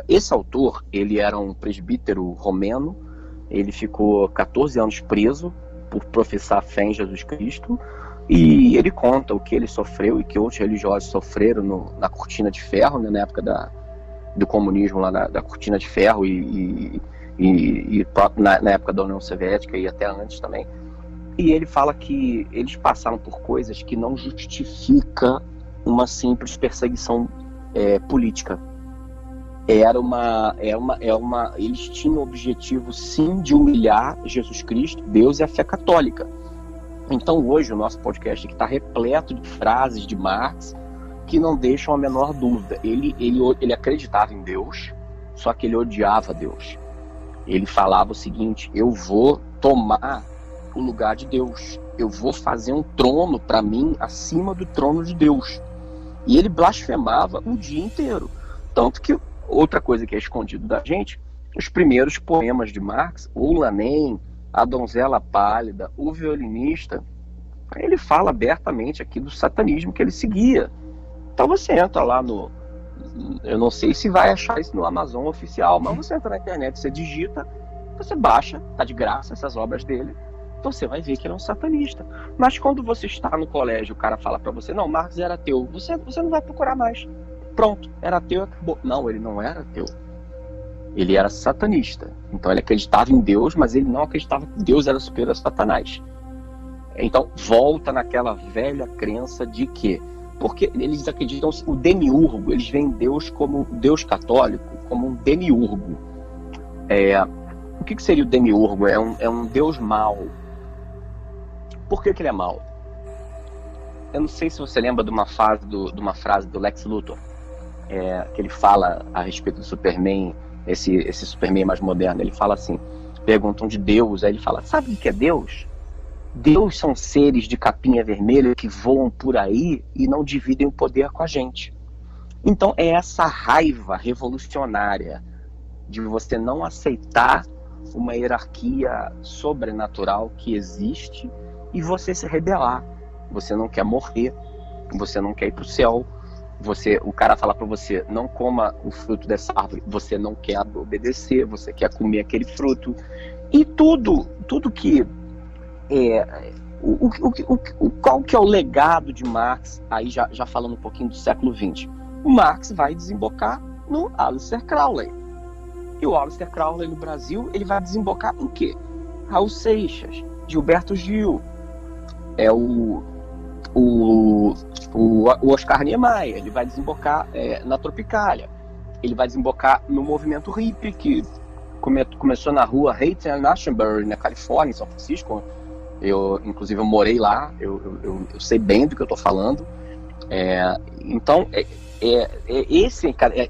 Esse autor, ele era um presbítero romeno, ele ficou 14 anos preso por professar a fé em Jesus Cristo, e ele conta o que ele sofreu e que outros religiosos sofreram na cortina de ferro, né, na época do comunismo, lá da cortina de ferro, e na época da União Soviética e até antes também. E ele fala que eles passaram por coisas que não justifica uma simples perseguição política. Eles tinham o objetivo, sim, de humilhar Jesus Cristo, Deus e a fé católica. Então hoje o nosso podcast aqui está repleto de frases de Marx que não deixam a menor dúvida. Ele acreditava em Deus, só que ele odiava Deus. Ele falava o seguinte: eu vou tomar o lugar de Deus, eu vou fazer um trono para mim acima do trono de Deus. E ele blasfemava o dia inteiro. Tanto que, outra coisa que é escondido da gente, os primeiros poemas de Marx, o Lanem, A Donzela Pálida, O Violinista, ele fala abertamente aqui do satanismo que ele seguia. Então você entra lá eu não sei se vai achar isso no Amazon oficial, mas você entra na internet, você digita, você baixa, tá de graça essas obras dele, você vai ver que ele é um satanista. Mas quando você está no colégio, o cara fala pra você, não, Marx era ateu, você não vai procurar mais. Pronto, era ateu e acabou. Não, ele não era ateu. Ele era satanista. Então ele acreditava em Deus, mas ele não acreditava que Deus era superior a Satanás. Então volta naquela velha crença de que, porque eles acreditam o demiurgo, eles veem Deus como Deus católico, como um demiurgo. O que seria o demiurgo? É um Deus mau. Por que ele é mau? Eu não sei se você lembra de uma frase do Lex Luthor, que ele fala a respeito do Superman, esse Superman mais moderno. Ele fala assim, perguntam de Deus, aí ele fala, sabe o que é Deus? Deus são seres de capinha vermelha que voam por aí e não dividem o poder com a gente. Então é essa raiva revolucionária de você não aceitar uma hierarquia sobrenatural que existe e você se rebelar. Você não quer morrer, você não quer ir para o céu, o cara fala para você, não coma o fruto dessa árvore, você não quer obedecer, você quer comer aquele fruto. E tudo que qual que é o legado de Marx, aí já falando um pouquinho do século XX? O Marx vai desembocar no Aleister Crowley. E o Aleister Crowley no Brasil, ele vai desembocar em quê? Raul Seixas, Gilberto Gil, o Oscar Niemeyer, ele vai desembocar na Tropicália, ele vai desembocar no movimento hippie, que começou na rua Haight Ashbury, na Califórnia, em São Francisco. Inclusive eu morei lá, eu sei bem do que eu estou falando. Então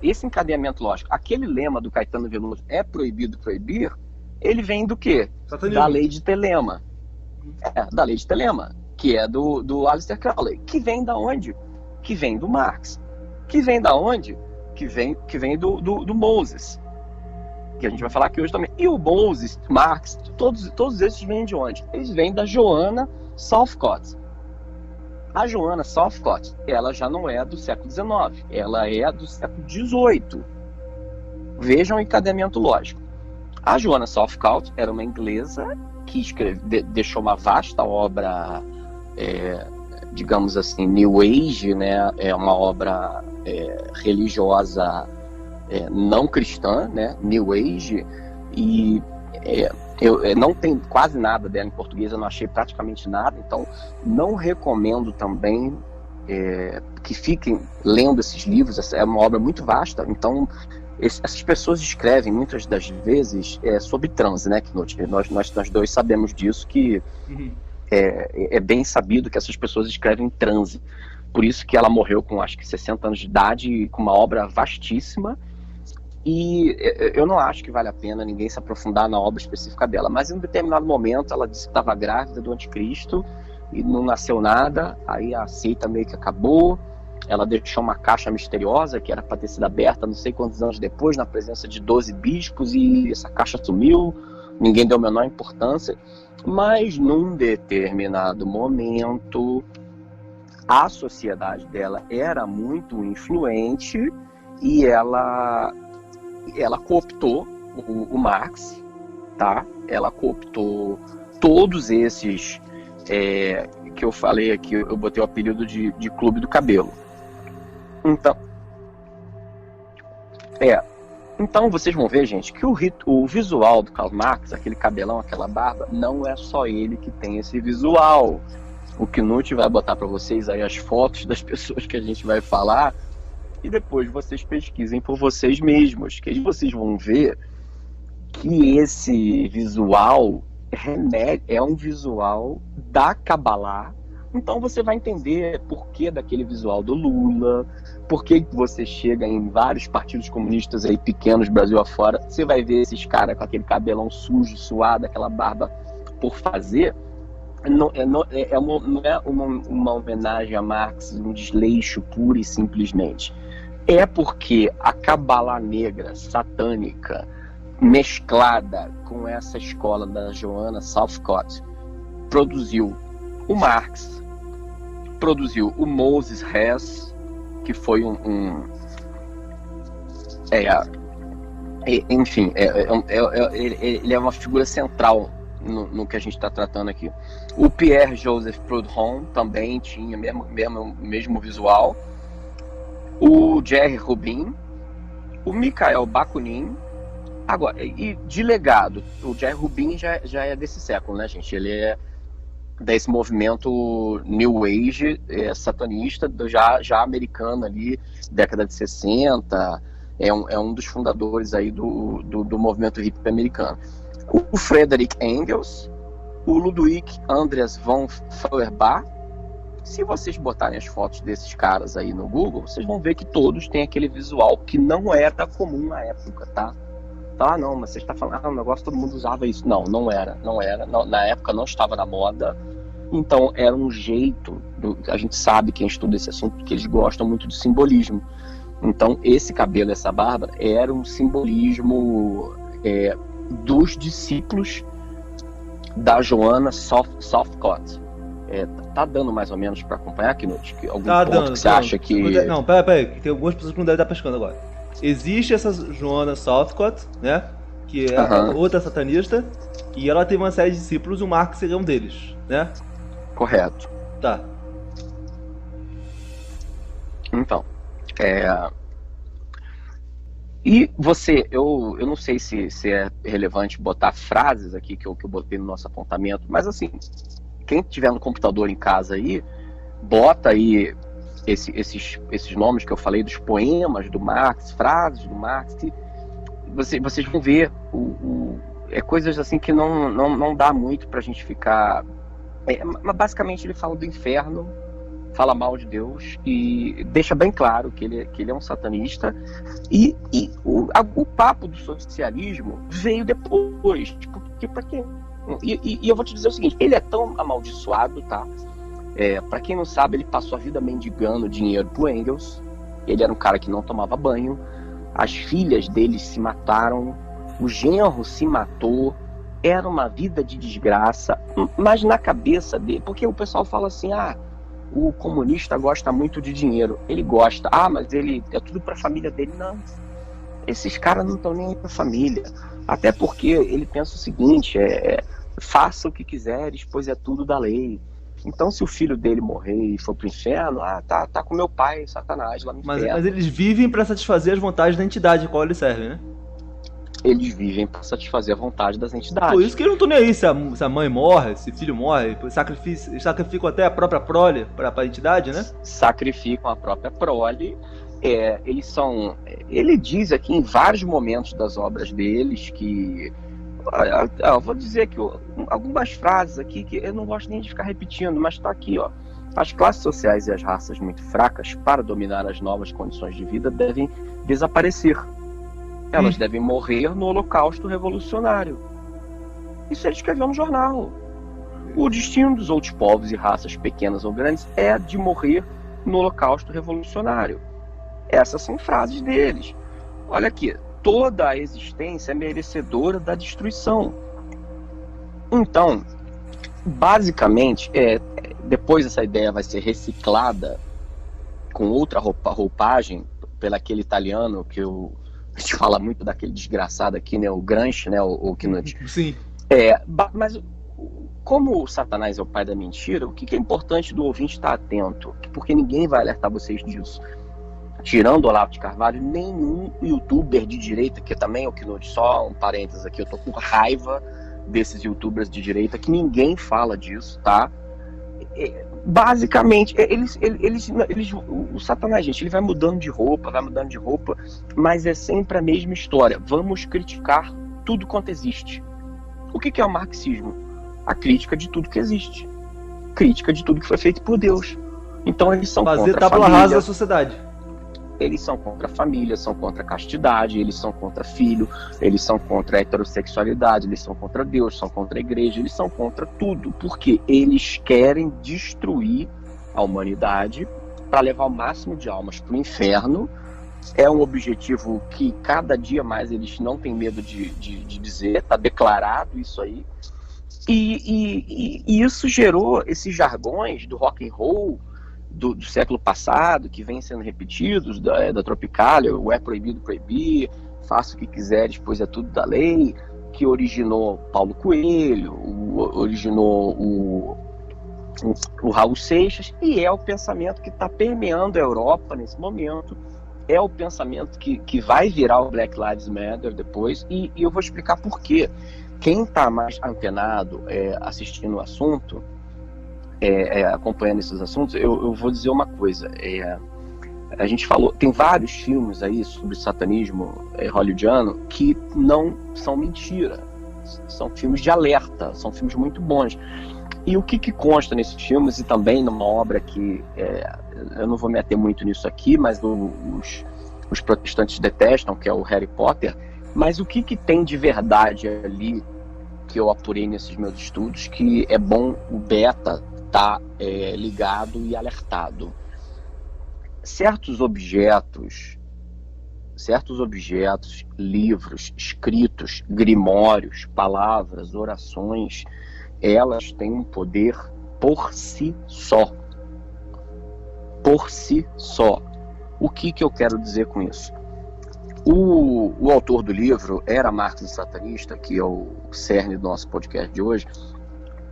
esse encadeamento lógico, aquele lema do Caetano Veloso, é proibido proibir, ele vem do quê? Da lei de Telema. Da lei de Telema, que é do Aleister Crowley, que vem da onde? Que vem do Marx. Que vem da onde? Que vem do Moses, que a gente vai falar aqui hoje também. E o Moses, Marx, todos esses vêm de onde? Eles vêm da Joanna Southcott. A Joanna Southcott, ela já não é do século XIX, ela é do século XVIII. Vejam o encadeamento lógico. A Joanna Southcott era uma inglesa que deixou uma vasta obra, digamos assim, New Age, né? É uma obra religiosa não cristã, né? New Age, E eu não tenho quase nada dela em português, eu não achei praticamente nada, então não recomendo também que fiquem lendo esses livros. É uma obra muito vasta, então essas pessoas escrevem muitas das vezes sobre transe, né, Knut? Nós dois sabemos disso, que é bem sabido que essas pessoas escrevem em transe. Por isso que ela morreu com acho que 60 anos de idade, com uma obra vastíssima. E eu não acho que vale a pena ninguém se aprofundar na obra específica dela, mas em um determinado momento ela disse que estava grávida do anticristo e não nasceu nada, aí a seita meio que acabou. Ela deixou uma caixa misteriosa que era para ter sido aberta não sei quantos anos depois, na presença de 12 bispos, e essa caixa sumiu, ninguém deu a menor importância. Mas num determinado momento a sociedade dela era muito influente e ela cooptou o Marx, tá? Ela cooptou todos esses que eu falei aqui, eu botei o apelido de Clube do Cabelo. Então vocês vão ver, gente, que o visual do Karl Marx, aquele cabelão, aquela barba, não é só ele que tem esse visual. O Knut vai botar para vocês aí as fotos das pessoas que a gente vai falar, e depois vocês pesquisem por vocês mesmos, que aí vocês vão ver que esse visual é um visual da Kabbalah. Então você vai entender por que daquele visual do Lula, por que você chega em vários partidos comunistas aí pequenos, Brasil afora, você vai ver esses caras com aquele cabelão sujo, suado, aquela barba por fazer. Não é uma homenagem a Marx, um desleixo puro e simplesmente. É porque a Kabbalah negra, satânica, mesclada com essa escola da Joanna Southcott, produziu o Marx, produziu o Moses Hess, que foi enfim, ele é uma figura central no que a gente está tratando aqui. O Pierre-Joseph Proudhon também tinha mesmo visual. O Jerry Rubin, o Mikhail Bakunin. Agora, e de legado, o Jerry Rubin já é desse século, né, gente? Ele é desse movimento New Age, satanista, já americano ali, década de 60, é um dos fundadores aí do movimento hippie americano. O Friedrich Engels, o Ludwig Andreas von Feuerbach. Se vocês botarem as fotos desses caras aí no Google, vocês vão ver que todos têm aquele visual que não era comum na época, tá? Não, mas você está falando, o negócio todo mundo usava isso. Não era. Na época não estava na moda. Então era um jeito, a gente sabe, quem estuda esse assunto, que eles gostam muito de simbolismo. Então esse cabelo, essa barba, era um simbolismo dos discípulos da Joanna Southcott. Tá dando mais ou menos para acompanhar, Knut? Algum ponto que você acha que... Não, peraí, tem algumas pessoas que não devem estar pescando agora. Existe essa Joanna Southcott, né? Que é outra satanista, e ela tem uma série de discípulos, o Marx seria um deles, né? Correto. Tá. Então, e você, eu não sei se é relevante botar frases aqui que eu botei no nosso apontamento, mas assim, quem tiver no computador em casa aí, bota aí esses nomes que eu falei dos poemas do Marx, frases do Marx, que vocês vão ver coisas assim que não dá muito pra gente ficar... mas basicamente ele fala do inferno, fala mal de Deus e deixa bem claro que ele é um satanista, e o papo do socialismo veio depois, porque pra quem... E eu vou te dizer o seguinte, ele é tão amaldiçoado, tá? Pra quem não sabe, ele passou a vida mendigando dinheiro pro Engels. Ele era um cara que não tomava banho, as filhas dele se mataram, o genro se matou, era uma vida de desgraça, mas na cabeça dele, porque o pessoal fala assim, o comunista gosta muito de dinheiro. Ele gosta, mas ele é tudo pra família dele. Não, esses caras não estão nem aí pra família, até porque ele pensa o seguinte, faça o que quiseres, pois é tudo da lei. Então, se o filho dele morrer e for pro inferno, tá com meu pai, Satanás, lá no inferno. Mas eles vivem para satisfazer as vontades da entidade a qual ele serve, né? eles vivem para satisfazer a vontade das entidades. Por isso que eu não tô nem aí se a mãe morre, se o filho morre, sacrificam até a própria prole para a entidade, né? Sacrificam a própria prole. Ele diz aqui em vários momentos das obras deles que... Eu vou dizer aqui algumas frases aqui que eu não gosto nem de ficar repetindo, mas está aqui, ó. As classes sociais e as raças muito fracas, para dominar as novas condições de vida, devem desaparecer. Elas devem morrer no holocausto revolucionário. Isso ele escreveu no jornal. O destino dos outros povos e raças pequenas ou grandes é de morrer no holocausto revolucionário. Essas são frases deles. Olha aqui, toda a existência é merecedora da destruição. Então, basicamente, depois essa ideia vai ser reciclada com outra roupagem pelo aquele italiano que a gente fala muito daquele desgraçado aqui, né? O Gramsci, né? O Knut. Sim. Mas como o Satanás é o pai da mentira, o que é importante do ouvinte estar atento? Porque ninguém vai alertar vocês disso. Tirando o Olavo de Carvalho, nenhum youtuber de direita, que também é o Knut, só um parênteses aqui, eu tô com raiva desses youtubers de direita, que ninguém fala disso, tá? Basicamente, o Satanás, gente, ele vai mudando de roupa, mas é sempre a mesma história. Vamos criticar tudo quanto existe. O que é o marxismo? A crítica de tudo que existe. Crítica de tudo que foi feito por Deus. Então eles são fazer contra a tábula família. rasa da sociedade. Eles são contra a família, são contra a castidade, eles são contra filho, eles são contra a heterossexualidade, eles são contra Deus, são contra a igreja, eles são contra tudo, porque eles querem destruir a humanidade para levar o máximo de almas para o inferno. É um objetivo que cada dia mais eles não têm medo de dizer, está declarado isso aí. E isso gerou esses jargões do rock and roll, do século passado, que vem sendo repetidos, da Tropicália, o é proibido proibir, faça o que quiseres, pois é tudo da lei, que originou Paulo Coelho, originou o Raul Seixas, e é o pensamento que está permeando a Europa nesse momento, é o pensamento que vai virar o Black Lives Matter depois, e eu vou explicar por quê. Quem está mais antenado assistindo o assunto, acompanhando esses assuntos, eu vou dizer uma coisa. A gente falou, tem vários filmes aí sobre satanismo hollywoodiano que não são mentira. São filmes de alerta, são filmes muito bons. E o que consta nesses filmes, e também numa obra que eu não vou me ater muito nisso aqui, mas os protestantes detestam, que é o Harry Potter, mas o que tem de verdade ali que eu apurei nesses meus estudos, que é bom o beta tá ligado e alertado. Certos objetos, livros, escritos, grimórios, palavras, orações, elas têm um poder por si só. Por si só. O que eu quero dizer com isso? O autor do livro era Marx o Satanista, que é o cerne do nosso podcast de hoje.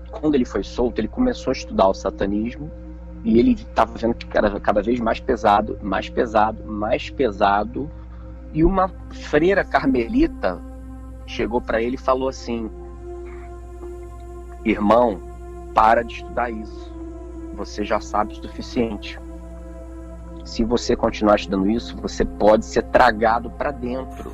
Quando ele foi solto, ele começou a estudar o satanismo e ele estava vendo que era cada vez mais pesado, e uma freira carmelita chegou para ele e falou assim: irmão, para de estudar isso, você já sabe o suficiente. Se você continuar estudando isso, você pode ser tragado para dentro.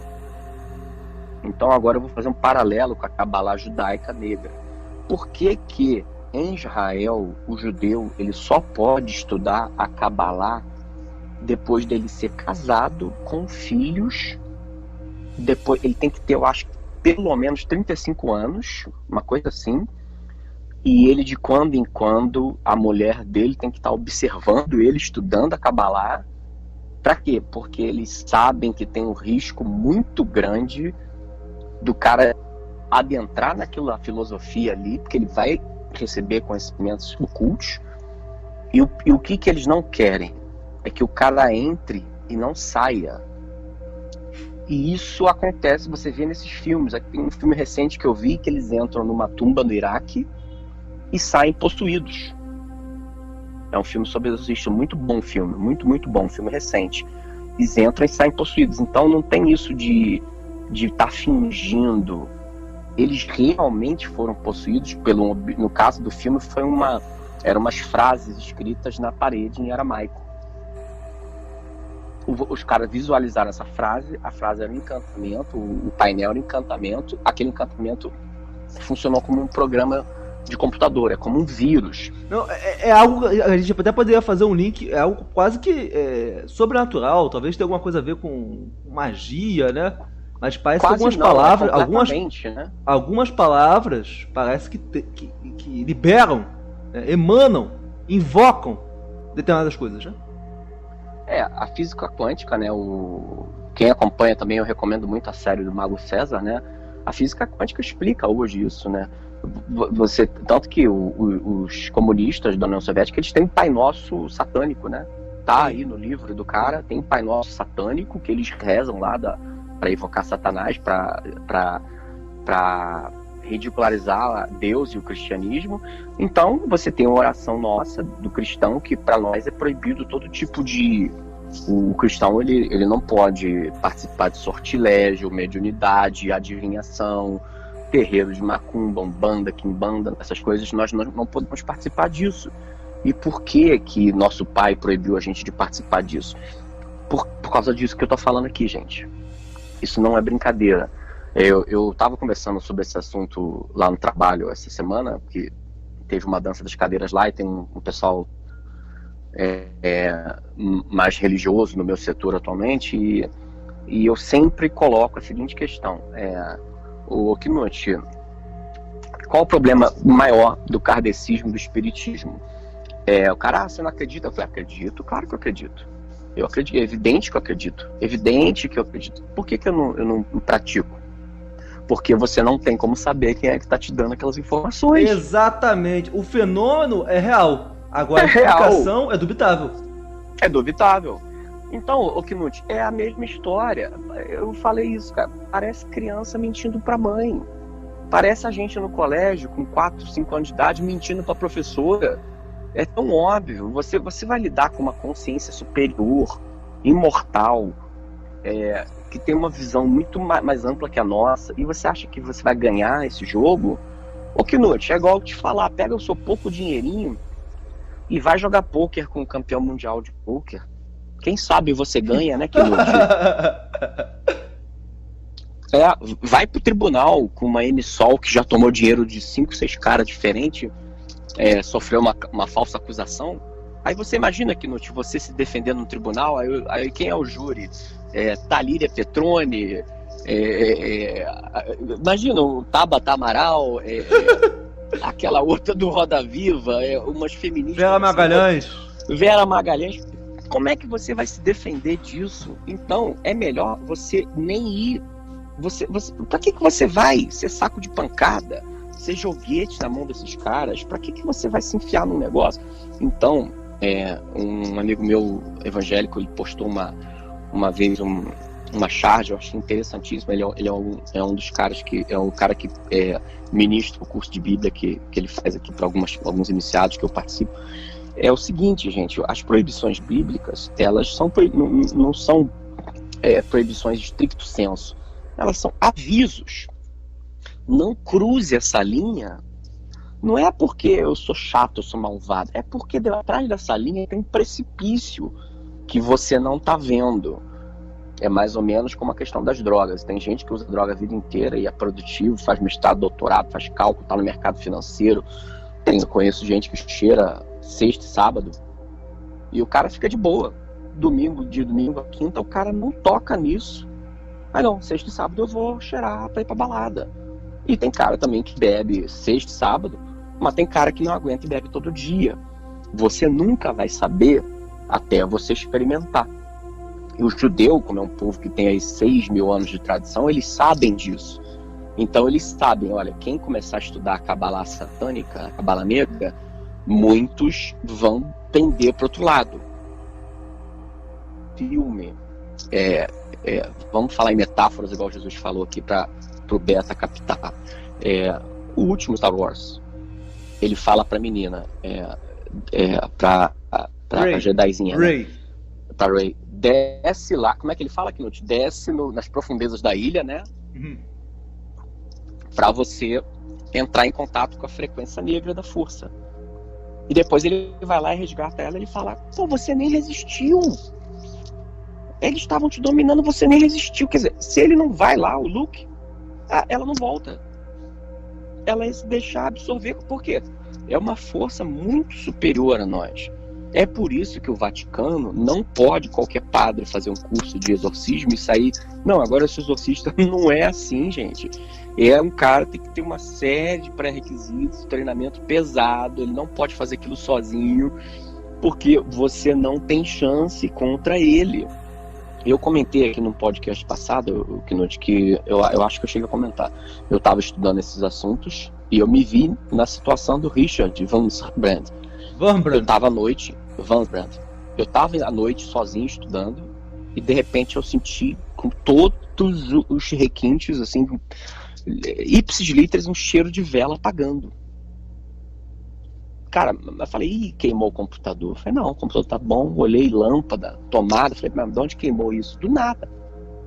Então agora eu vou fazer um paralelo com a Cabalá judaica negra. Por que em Israel o judeu ele só pode estudar a Cabalá depois dele ser casado com filhos? Depois ele tem que ter, eu acho, pelo menos 35 anos, uma coisa assim. E ele, de quando em quando, a mulher dele tem que estar observando ele, estudando a Cabalá. Para quê? Porque eles sabem que tem um risco muito grande do cara adentrar naquela filosofia ali, porque ele vai receber conhecimentos ocultos. E o que eles não querem é que o cara entre e não saia. E isso acontece, você vê nesses filmes. Tem um filme recente que eu vi que eles entram numa tumba no Iraque e saem possuídos. É um filme sobre exorcista, muito bom filme, muito bom, filme recente. Eles entram e saem possuídos. Então não tem isso de de estar fingindo. Eles realmente foram possuídos no caso do filme, eram umas frases escritas na parede em aramaico. Os caras visualizaram essa frase, a frase era um encantamento, o painel era um encantamento, aquele encantamento funcionou como um programa de computador, é como um vírus. Não, é algo, a gente até poderia fazer um link, é algo quase que sobrenatural, talvez tenha alguma coisa a ver com magia, né? Mas parece Quase que algumas não, palavras, né? algumas palavras parece que liberam, emanam, invocam determinadas coisas, né? A física quântica, né? Quem acompanha também, eu recomendo muito a série do Mago César, né? A física quântica explica hoje isso, né? Tanto que os comunistas da União Soviética, eles têm um Pai Nosso satânico, né? Tá aí no livro do cara, tem um Pai Nosso satânico que eles rezam lá para invocar Satanás, para ridicularizar Deus e o cristianismo. Então você tem uma oração nossa do cristão que para nós é proibido todo tipo de... O cristão ele não pode participar de sortilégio, mediunidade, adivinhação, terreiro de macumba, umbanda, quimbanda, essas coisas, nós não podemos participar disso. E por que nosso pai proibiu a gente de participar disso? Por causa disso que eu tô falando aqui, gente. Isso não é brincadeira. Eu estava conversando sobre esse assunto lá no trabalho essa semana, que teve uma dança das cadeiras lá e tem um pessoal mais religioso no meu setor atualmente, e eu sempre coloco a seguinte questão: o Knut, qual o problema maior do kardecismo, do espiritismo? O cara, você não acredita? Eu falei, acredito, claro que eu acredito. Eu acredito, é evidente que eu acredito. Evidente que eu acredito. Por que eu não pratico? Porque você não tem como saber quem é que está te dando aquelas informações. Exatamente. O fenômeno é real. Agora a explicação é dubitável. É dubitável. Então, o Knut, é a mesma história. Eu falei isso, cara. Parece criança mentindo pra mãe. Parece a gente no colégio, com 4, 5 anos de idade, mentindo pra professora. É tão óbvio. Você vai lidar com uma consciência superior, imortal, que tem uma visão muito mais ampla que a nossa, e você acha que você vai ganhar esse jogo? Ô Knut, é igual eu te falar, pega o seu pouco dinheirinho e vai jogar pôquer com o campeão mundial de pôquer. Quem sabe você ganha, né, Knut? Vai pro tribunal com uma MSOL que já tomou dinheiro de 5, 6 caras diferentes, sofreu uma falsa acusação. Aí você imagina, Knut, você se defendendo no tribunal, aí quem é o júri? Talíria Petrone, imagina o Tabata Amaral, aquela outra do Roda Viva, umas feministas... Vera Magalhães. Como é que você vai se defender disso? Então, é melhor você nem ir. Pra que você vai ser saco de pancada, ser joguete na mão desses caras? Pra que você vai se enfiar num negócio? Então, um amigo meu evangélico, ele postou uma vez uma charge, eu achei interessantíssimo. Ele é um dos caras que é o cara que ministra o curso de Bíblia que ele faz aqui para alguns iniciados que eu participo. É o seguinte, gente, as proibições bíblicas, elas não são proibições de stricto sensu, elas são avisos. Não cruze essa linha. Não é porque eu sou chato, eu sou malvado, é porque atrás dessa linha tem um precipício que você não está vendo. É mais ou menos como a questão das drogas. Tem gente que usa droga a vida inteira e é produtivo, faz mestrado, doutorado, faz cálculo, está no mercado financeiro. Eu conheço gente que cheira sexta e sábado e o cara fica de boa. De domingo a quinta, o cara não toca nisso. Não, sexta e sábado eu vou cheirar pra ir pra balada. E tem cara também que bebe sexta e sábado, mas tem cara que não aguenta e bebe todo dia. Você nunca vai saber até você experimentar. E o judeu, como é um povo que tem aí 6.000 anos de tradição, eles sabem disso. Então eles sabem, olha, quem começar a estudar a Cabala satânica, a Cabala negra, muitos vão pender para outro lado. Filme, vamos falar em metáforas, igual Jesus falou aqui para o Beta captar. O último Star Wars, ele fala para a menina, para a Jedizinha, Rey. Né? Pra Rey, desce lá, como é que ele fala, Knut? Desce nas profundezas da ilha, né? Uhum. Para você entrar em contato com a frequência negra da força. E depois ele vai lá e resgata ela e ele fala: pô, você nem resistiu. Eles estavam te dominando, você nem resistiu. Quer dizer, se ele não vai lá, o Luke, ela não volta. Ela ia se deixar absorver. Por quê? É uma força muito superior a nós. É por isso que o Vaticano não pode qualquer padre fazer um curso de exorcismo e sair. Não, agora esse exorcista não é assim, gente. É um cara que tem que ter uma série de pré-requisitos, treinamento pesado, ele não pode fazer aquilo sozinho, porque você não tem chance contra ele. Eu comentei aqui no podcast passado, Knut, que eu acho que eu cheguei a comentar. Eu estava estudando esses assuntos e eu me vi na situação do Richard Van Brand. Eu estava à noite, eu estava à noite sozinho estudando e de repente eu senti com todos os requintes, assim, ipsis literis, um cheiro de vela apagando. Cara, eu falei, ih, queimou o computador. Eu falei, não, o computador tá bom. Olhei lâmpada, tomada. Falei, mas de onde queimou isso? Do nada.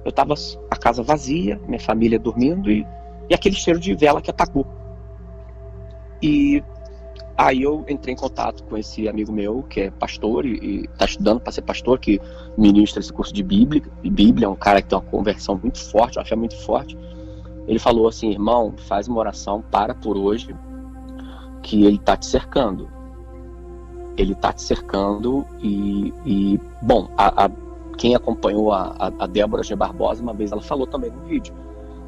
Eu tava a casa vazia, minha família dormindo e aquele cheiro de vela que apagou. E aí eu entrei em contato com esse amigo meu, que é pastor e tá estudando para ser pastor, que ministra esse curso de Bíblia. E Bíblia é um cara que tem uma conversão muito forte, uma fé muito forte. Ele falou assim, irmão, faz uma oração, para por hoje, que ele tá te cercando. Ele tá te cercando e bom, quem acompanhou a Débora G. Barbosa, uma vez ela falou também no vídeo,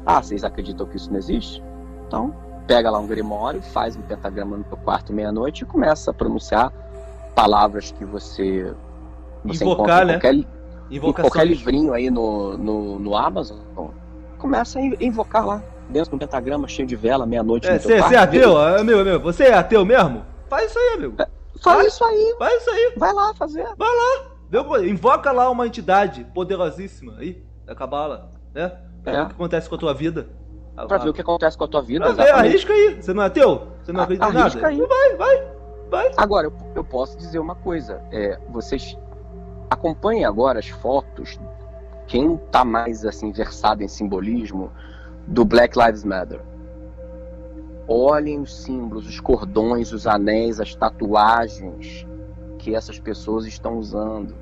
vocês acreditam que isso não existe? Então, pega lá um grimório, faz um pentagrama no teu quarto meia-noite e começa a pronunciar palavras que você invocar, encontra né? em qualquer livrinho aí no Amazon. Começa a invocar lá, dentro de um pentagrama cheio de vela, meia-noite no teu quarto. Você é ateu, amigo? Você é ateu mesmo? Faz isso aí, amigo. Faz isso aí. Faz isso aí. Vai lá fazer. Vai lá. Invoca lá uma entidade poderosíssima aí, da Cabala, né? Pra ver o que acontece com a tua vida. Pra ver o que acontece com a tua vida. Arrisca aí. Você não é ateu? Você não acredita em nada? Arrisca aí. Vai. Agora, eu posso dizer uma coisa. Vocês acompanhem agora as fotos. Quem tá mais assim versado em simbolismo do Black Lives Matter. Olhem os símbolos, os cordões, os anéis, as tatuagens que essas pessoas estão usando.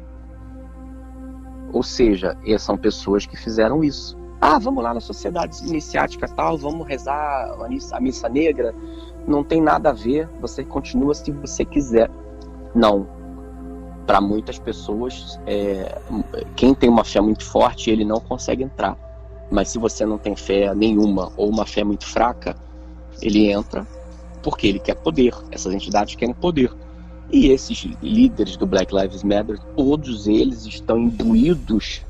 Ou seja, são pessoas que fizeram isso. Vamos lá na sociedade iniciática tal, vamos rezar a missa negra. Não tem nada a ver, você continua se você quiser. Não. Para muitas pessoas, quem tem uma fé muito forte, ele não consegue entrar. Mas se você não tem fé nenhuma ou uma fé muito fraca, ele entra porque ele quer poder. Essas entidades querem poder. E esses líderes do Black Lives Matter, todos eles estão imbuídos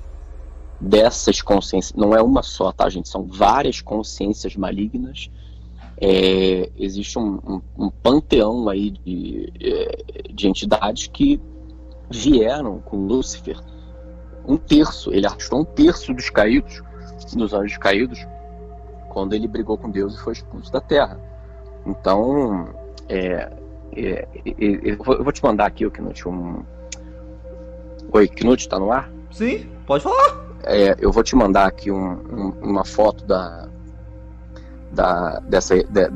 dessas consciências. Não é uma só, tá, gente? São várias consciências malignas. Existe um panteão aí de entidades que vieram com Lúcifer. Ele arrastou 1/3 dos caídos, dos anjos caídos, quando ele brigou com Deus e foi expulso da terra. Então, eu vou te mandar aqui o Knut. Oi, Knut, tá no ar? Sim, pode falar. Eu vou te mandar aqui uma foto da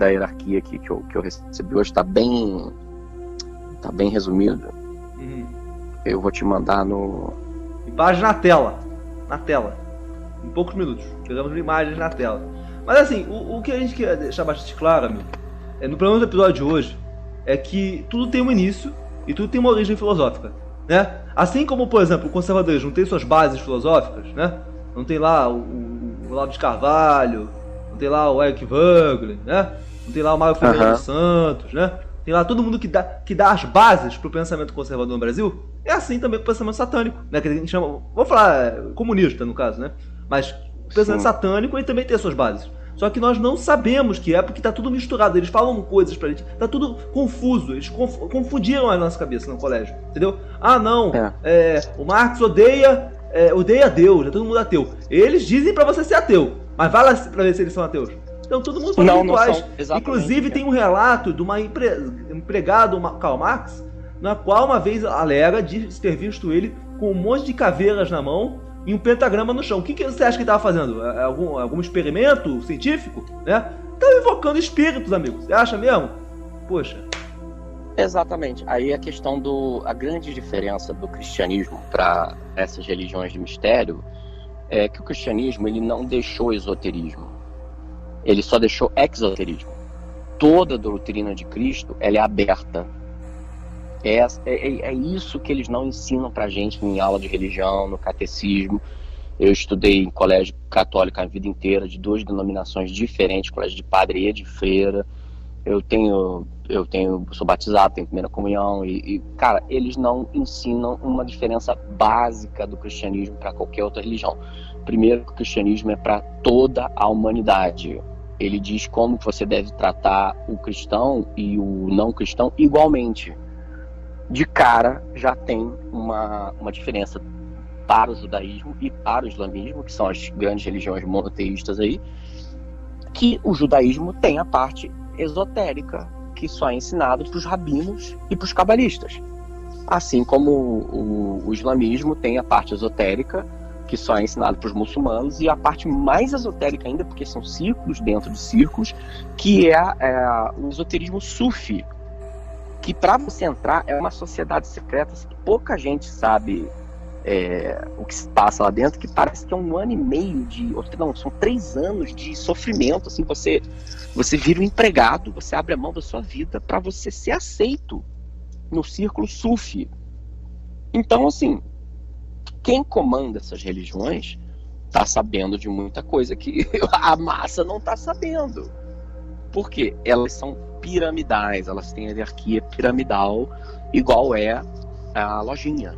hierarquia aqui que eu recebi hoje. Tá bem resumido. Eu vou te mandar no... Imagem na tela. Em poucos minutos. Pegamos imagens na tela. Mas assim, o que a gente quer deixar bastante claro, amigo, no problema do episódio de hoje, é que tudo tem um início e tudo tem uma origem filosófica, né? Assim como, por exemplo, o conservadorismo não tem suas bases filosóficas, né? Não tem lá o Olavo de Carvalho, não tem lá o Eric Wagner, né? Não tem lá o Mário Ferreira dos Santos, né? Tem lá todo mundo que dá as bases pro pensamento conservador no Brasil. É assim também com o pensamento satânico, né? Que a gente chama, vamos falar comunista no caso, né? Mas o pensamento satânico ele também tem as suas bases. Só que nós não sabemos que é, porque tá tudo misturado. Eles falam coisas pra gente, tá tudo confuso. Eles confundiram a nossa cabeça no colégio, entendeu? O Marx odeia Deus, é todo mundo ateu. Eles dizem pra você ser ateu, mas vai lá pra ver se eles são ateus. Então todo mundo são rituais. Inclusive tem um relato de uma empregada, Karl Marx, na qual uma vez alega de ter visto ele com um monte de caveiras na mão, e um pentagrama no chão. O que você acha que ele tava fazendo? Algum experimento científico, né? Tava invocando espíritos, amigo. Você acha mesmo? Poxa. Exatamente. Aí a questão a grande diferença do cristianismo para essas religiões de mistério é que o cristianismo, ele não deixou esoterismo. Ele só deixou exoterismo. Toda a doutrina de Cristo, ela é aberta. É isso que eles não ensinam pra gente em aula de religião, no catecismo. Eu estudei em colégio católico a vida inteira, de 2 denominações diferentes, colégio de padre e de freira. Eu sou batizado, tenho primeira comunhão cara, eles não ensinam uma diferença básica do cristianismo para qualquer outra religião. Primeiro, que o cristianismo é para toda a humanidade. Ele diz como você deve tratar o cristão e o não cristão igualmente. De cara, já tem uma diferença para o judaísmo e para o islamismo, que são as grandes religiões monoteístas aí, que o judaísmo tem a parte esotérica, que só é ensinado para os rabinos e para os cabalistas. Assim como o islamismo tem a parte esotérica, que só é ensinado para os muçulmanos, e a parte mais esotérica ainda, porque são círculos dentro de círculos, que é o esoterismo sufi, que para você entrar é uma sociedade secreta que pouca gente sabe o que se passa lá dentro, que parece que é 1 ano e meio são 3 anos de sofrimento, assim, você vira um empregado, você abre a mão da sua vida para você ser aceito no círculo sufi. Então, assim, quem comanda essas religiões está sabendo de muita coisa que a massa não está sabendo. Por quê? Elas são piramidais, elas têm a hierarquia piramidal, igual é a lojinha,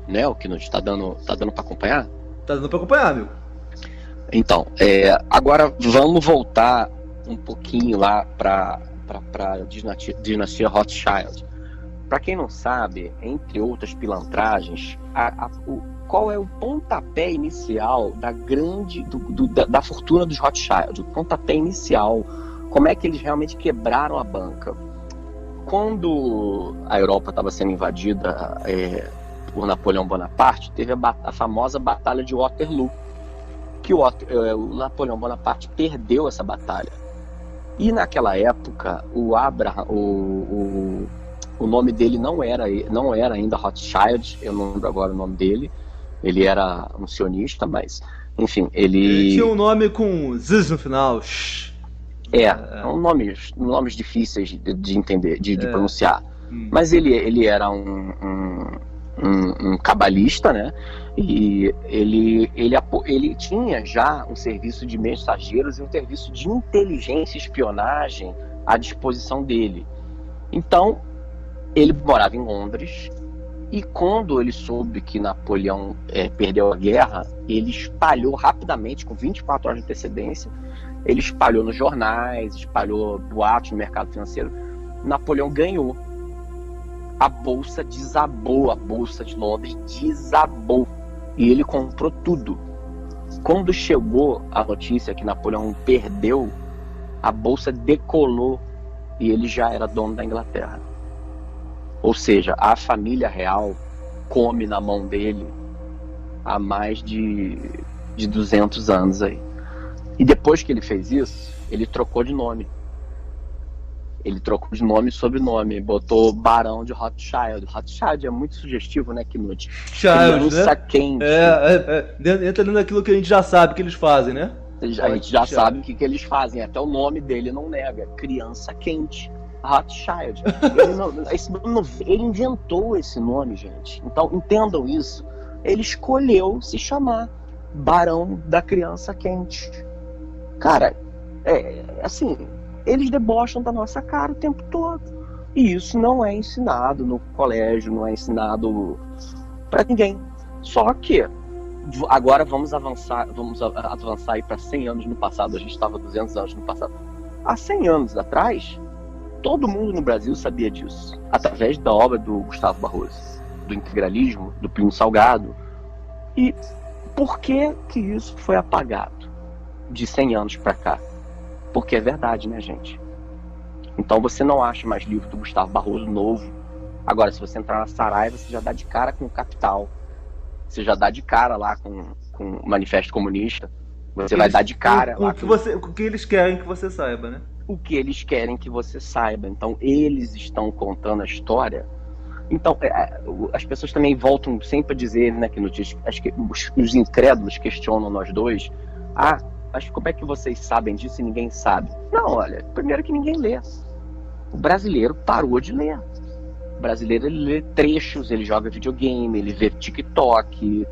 né? O que não está dando para acompanhar? Tá dando para acompanhar, meu. Então, agora vamos voltar um pouquinho lá para dinastia Rothschild. Para quem não sabe, entre outras pilantragens, qual é o pontapé inicial da fortuna dos Rothschild? O pontapé inicial, como é que eles realmente quebraram a banca? Quando a Europa estava sendo invadida por Napoleão Bonaparte, teve a famosa Batalha de Waterloo, que o Napoleão Bonaparte perdeu essa batalha. E naquela época, o nome dele não era ainda Rothschild, eu não lembro agora o nome dele. Ele era um sionista, mas, enfim, ele tinha um nome com Ziz no final. Nomes difíceis de entender, de pronunciar. Mas ele era um cabalista, né? E ele tinha já um serviço de mensageiros e um serviço de inteligência e espionagem à disposição dele. Então, ele morava em Londres, e quando ele soube que Napoleão perdeu a guerra, ele espalhou rapidamente, com 24 horas de antecedência, ele espalhou nos jornais, espalhou boatos no mercado financeiro. Napoleão ganhou. A bolsa desabou, a bolsa de Londres desabou, e ele comprou tudo. Quando chegou a notícia que Napoleão perdeu, a bolsa decolou e ele já era dono da Inglaterra. Ou seja, a família real come na mão dele há mais de 200 anos aí. E depois que ele fez isso, ele trocou de nome. Ele trocou de nome e sobrenome, botou Barão de Rothschild. Rothschild é muito sugestivo, né, Knut? Criança, né? Quente. Entra dentro daquilo que a gente já sabe que eles fazem, né? A gente já sabe o que eles fazem, até o nome dele não nega. Criança quente. Rothschild. Ele inventou esse nome, gente. Então, entendam isso. Ele escolheu se chamar Barão da Criança Quente. Cara, assim, eles debocham da nossa cara o tempo todo. E isso não é ensinado no colégio, não é ensinado pra ninguém. Só que, agora vamos avançar aí para 100 anos no passado. A gente estava 200 anos no passado. Há 100 anos atrás, todo mundo no Brasil sabia disso, através da obra do Gustavo Barroso, do integralismo, do Plínio Salgado. E por que isso foi apagado de 100 anos para cá? Porque é verdade, né, gente? Então você não acha mais livro do Gustavo Barroso novo. Agora, se você entrar na Saraiva, você já dá de cara com o Capital. Você já dá de cara lá com o Manifesto Comunista. Você vai dar de cara lá com o que eles querem que você saiba, né? O que eles querem que você saiba. Então, eles estão contando a história. Então, as pessoas também voltam sempre a dizer, né, que acho que os incrédulos questionam nós dois. Mas como é que vocês sabem disso e ninguém sabe? Não, olha, primeiro que ninguém lê. O brasileiro parou de ler. O brasileiro, ele lê trechos, ele joga videogame, ele vê TikTok.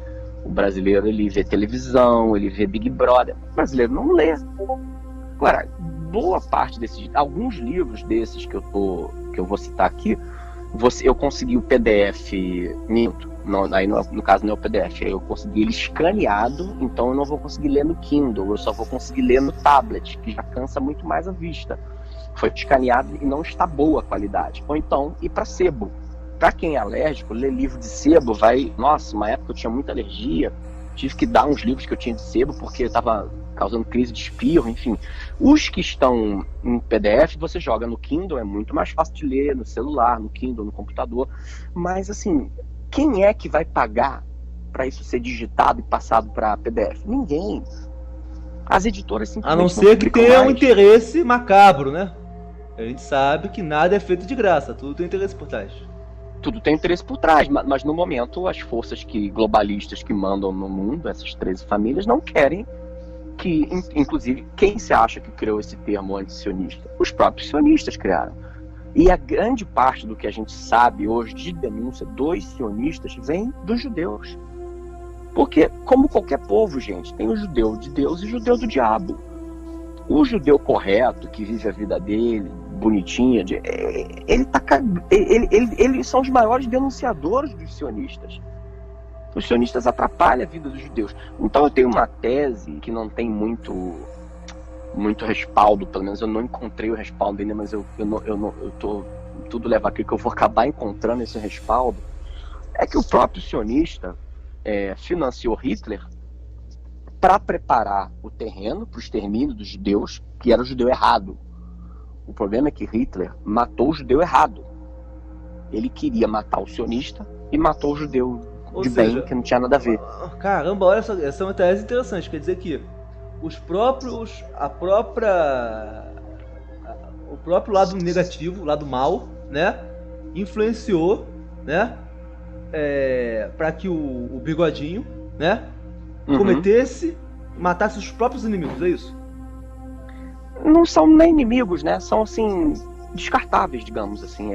O brasileiro, ele vê televisão, ele vê Big Brother. O brasileiro não lê. Agora, boa parte desses, alguns livros desses que eu vou citar aqui, eu consegui o PDF, aí no caso não é o PDF, eu consegui ele escaneado, então eu não vou conseguir ler no Kindle, eu só vou conseguir ler no tablet, que já cansa muito mais a vista. Foi escaneado e não está boa a qualidade. Ou então ir para sebo. Para quem é alérgico, ler livro de sebo Nossa, uma época eu tinha muita alergia, tive que dar uns livros que eu tinha de sebo porque estava causando crise de espirro, enfim. Os que estão em PDF, você joga no Kindle, é muito mais fácil de ler no celular, no Kindle, no computador. Mas, assim, quem é que vai pagar para isso ser digitado e passado para PDF? Ninguém. As editoras simplesmente a não ser que tenha um interesse macabro, né? A gente sabe que nada é feito de graça, tudo tem interesse por trás. Tudo tem interesse por trás, mas no momento as forças globalistas que mandam no mundo, essas 13 famílias, não querem que, inclusive, quem se acha que criou esse termo antisionista? Os próprios sionistas criaram. E a grande parte do que a gente sabe hoje de denúncia dos sionistas vem dos judeus. Porque, como qualquer povo, gente, tem o judeu de Deus e o judeu do diabo. O judeu correto, que vive a vida dele, bonitinha, eles são os maiores denunciadores dos sionistas. Os sionistas atrapalham a vida dos judeus. Então eu tenho uma tese que não tem muito respaldo, pelo menos eu não encontrei o respaldo ainda, mas eu tô, tudo leva a crer que eu vou acabar encontrando esse respaldo. É que o próprio sionista financiou Hitler para preparar o terreno para o extermínio dos judeus, que era o judeu errado. O problema é que Hitler matou o judeu errado. Ele queria matar o sionista e matou o judeu de bem, que não tinha nada a ver. Caramba, olha só, essa é uma tese interessante. Quer dizer que o próprio lado negativo, o lado mal, né, influenciou, né, para que o bigodinho, né, matasse os próprios inimigos, é isso? Não são nem inimigos, né, são assim descartáveis, digamos assim,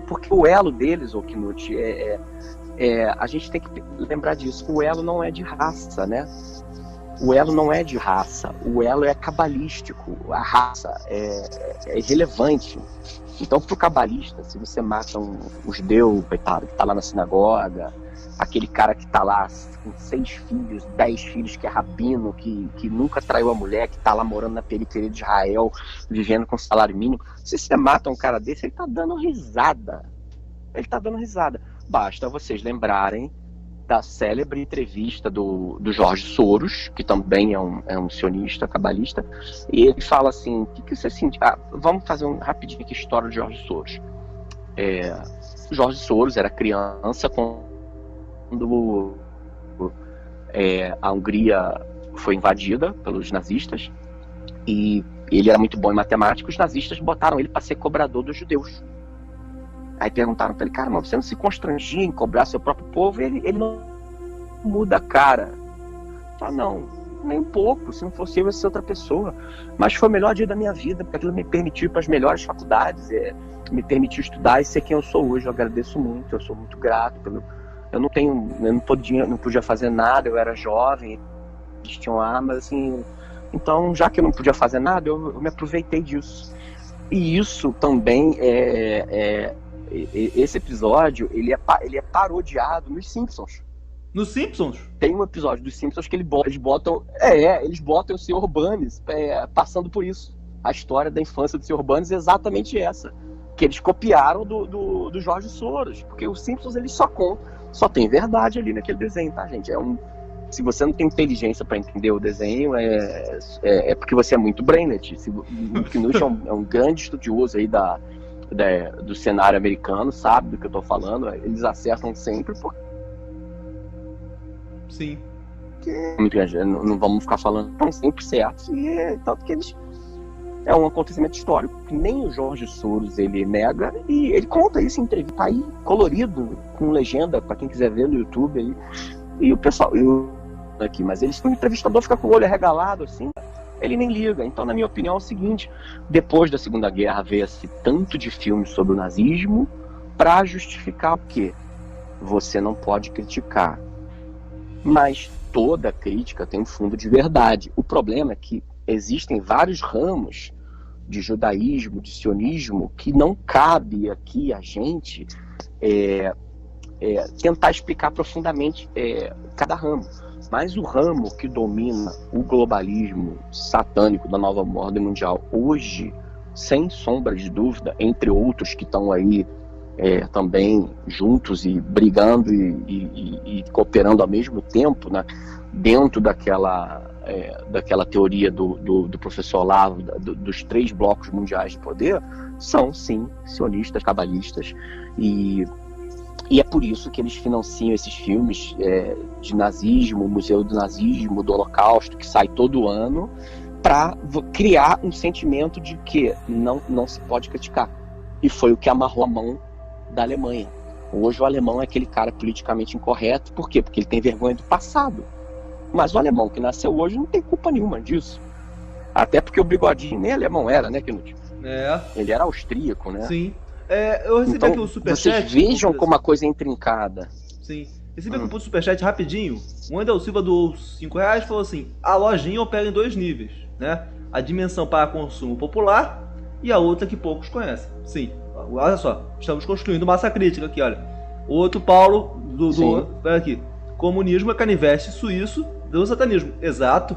porque o elo deles, o Knut, a gente tem que lembrar disso. O elo não é de raça, né? O elo não é de raça. O elo é cabalístico. A raça é irrelevante. Então, pro cabalista, se você mata um judeu, coitado, que tá lá na sinagoga, aquele cara que tá lá com 6 filhos, 10 filhos, que é rabino, que nunca traiu a mulher, que tá lá morando na periferia de Israel, vivendo com salário mínimo, se você mata um cara desse, ele tá dando risada. Ele tá dando risada. Basta vocês lembrarem da célebre entrevista do Jorge Soros, que também é um sionista, cabalista, e ele fala assim, o que você sente? Vamos fazer rapidinho aqui a história de Jorge Soros. Jorge Soros era criança quando a Hungria foi invadida pelos nazistas, e ele era muito bom em matemática, os nazistas botaram ele para ser cobrador dos judeus. Aí perguntaram pra ele, cara, mas você não se constrangia em cobrar seu próprio povo? Ele não muda a cara. Fala, não, nem um pouco, se não fosse eu, ia ser outra pessoa. Mas foi o melhor dia da minha vida, porque aquilo me permitiu ir para as melhores faculdades, me permitiu estudar e ser quem eu sou hoje. Eu agradeço muito, eu sou muito grato. Eu não podia fazer nada, eu era jovem, eles tinham armas, assim. Então, já que eu não podia fazer nada, eu me aproveitei disso. E isso também esse episódio, ele é parodiado nos Simpsons. Nos Simpsons? Tem um episódio dos Simpsons que eles botam o Sr. Burns passando por isso. A história da infância do Sr. Burns é exatamente essa. Que eles copiaram do Jorge Soros. Porque os Simpsons, eles só tem verdade ali naquele desenho, tá, gente? Se você não tem inteligência para entender o desenho, é porque você é muito brainlet. O Knut é um grande estudioso aí do cenário americano, sabe do que eu tô falando. Eles acertam sempre Sim. Que é muito grande. Não vamos ficar falando tão sempre certo. E tanto que eles. É um acontecimento histórico que nem o Jorge Soros ele nega, e ele conta isso em entrevista, tá aí colorido, com legenda, para quem quiser ver no YouTube aí. E o pessoal, aqui, mas o entrevistador fica com o olho arregalado assim, ele nem liga. Então, na minha opinião, é o seguinte: depois da Segunda Guerra veio-se tanto de filmes sobre o nazismo para justificar o quê? Você não pode criticar, mas toda crítica tem um fundo de verdade. O problema é que existem vários ramos de judaísmo, de sionismo, que não cabe aqui a gente tentar explicar profundamente cada ramo. Mas o ramo que domina o globalismo satânico da nova ordem mundial hoje, sem sombra de dúvida, entre outros que estão aí também juntos e brigando e cooperando ao mesmo tempo, né, dentro daquela teoria do professor Olavo, dos 3 blocos mundiais de poder, são sim sionistas, cabalistas, e é por isso que eles financiam esses filmes de nazismo, o Museu do Nazismo, do Holocausto, que sai todo ano, para criar um sentimento de que não se pode criticar. E foi o que amarrou a mão da Alemanha. Hoje o alemão é aquele cara politicamente incorreto. Por quê? Porque ele tem vergonha do passado. Mas o alemão que nasceu hoje não tem culpa nenhuma disso. Até porque o Bigodinho nem alemão era, né, Knut? Ele era austríaco, né? Sim. Eu recebi aqui o superchat. Vocês vejam como a coisa é intrincada. Sim. Recebi aqui o superchat rapidinho. O Wendel Silva doou R$5 e falou assim: a lojinha opera em 2 níveis, né? A dimensão para consumo popular e a outra que poucos conhecem. Sim. Olha só, estamos construindo massa crítica aqui, olha. O outro Paulo olha aqui. Comunismo é canivete suíço do satanismo. Exato.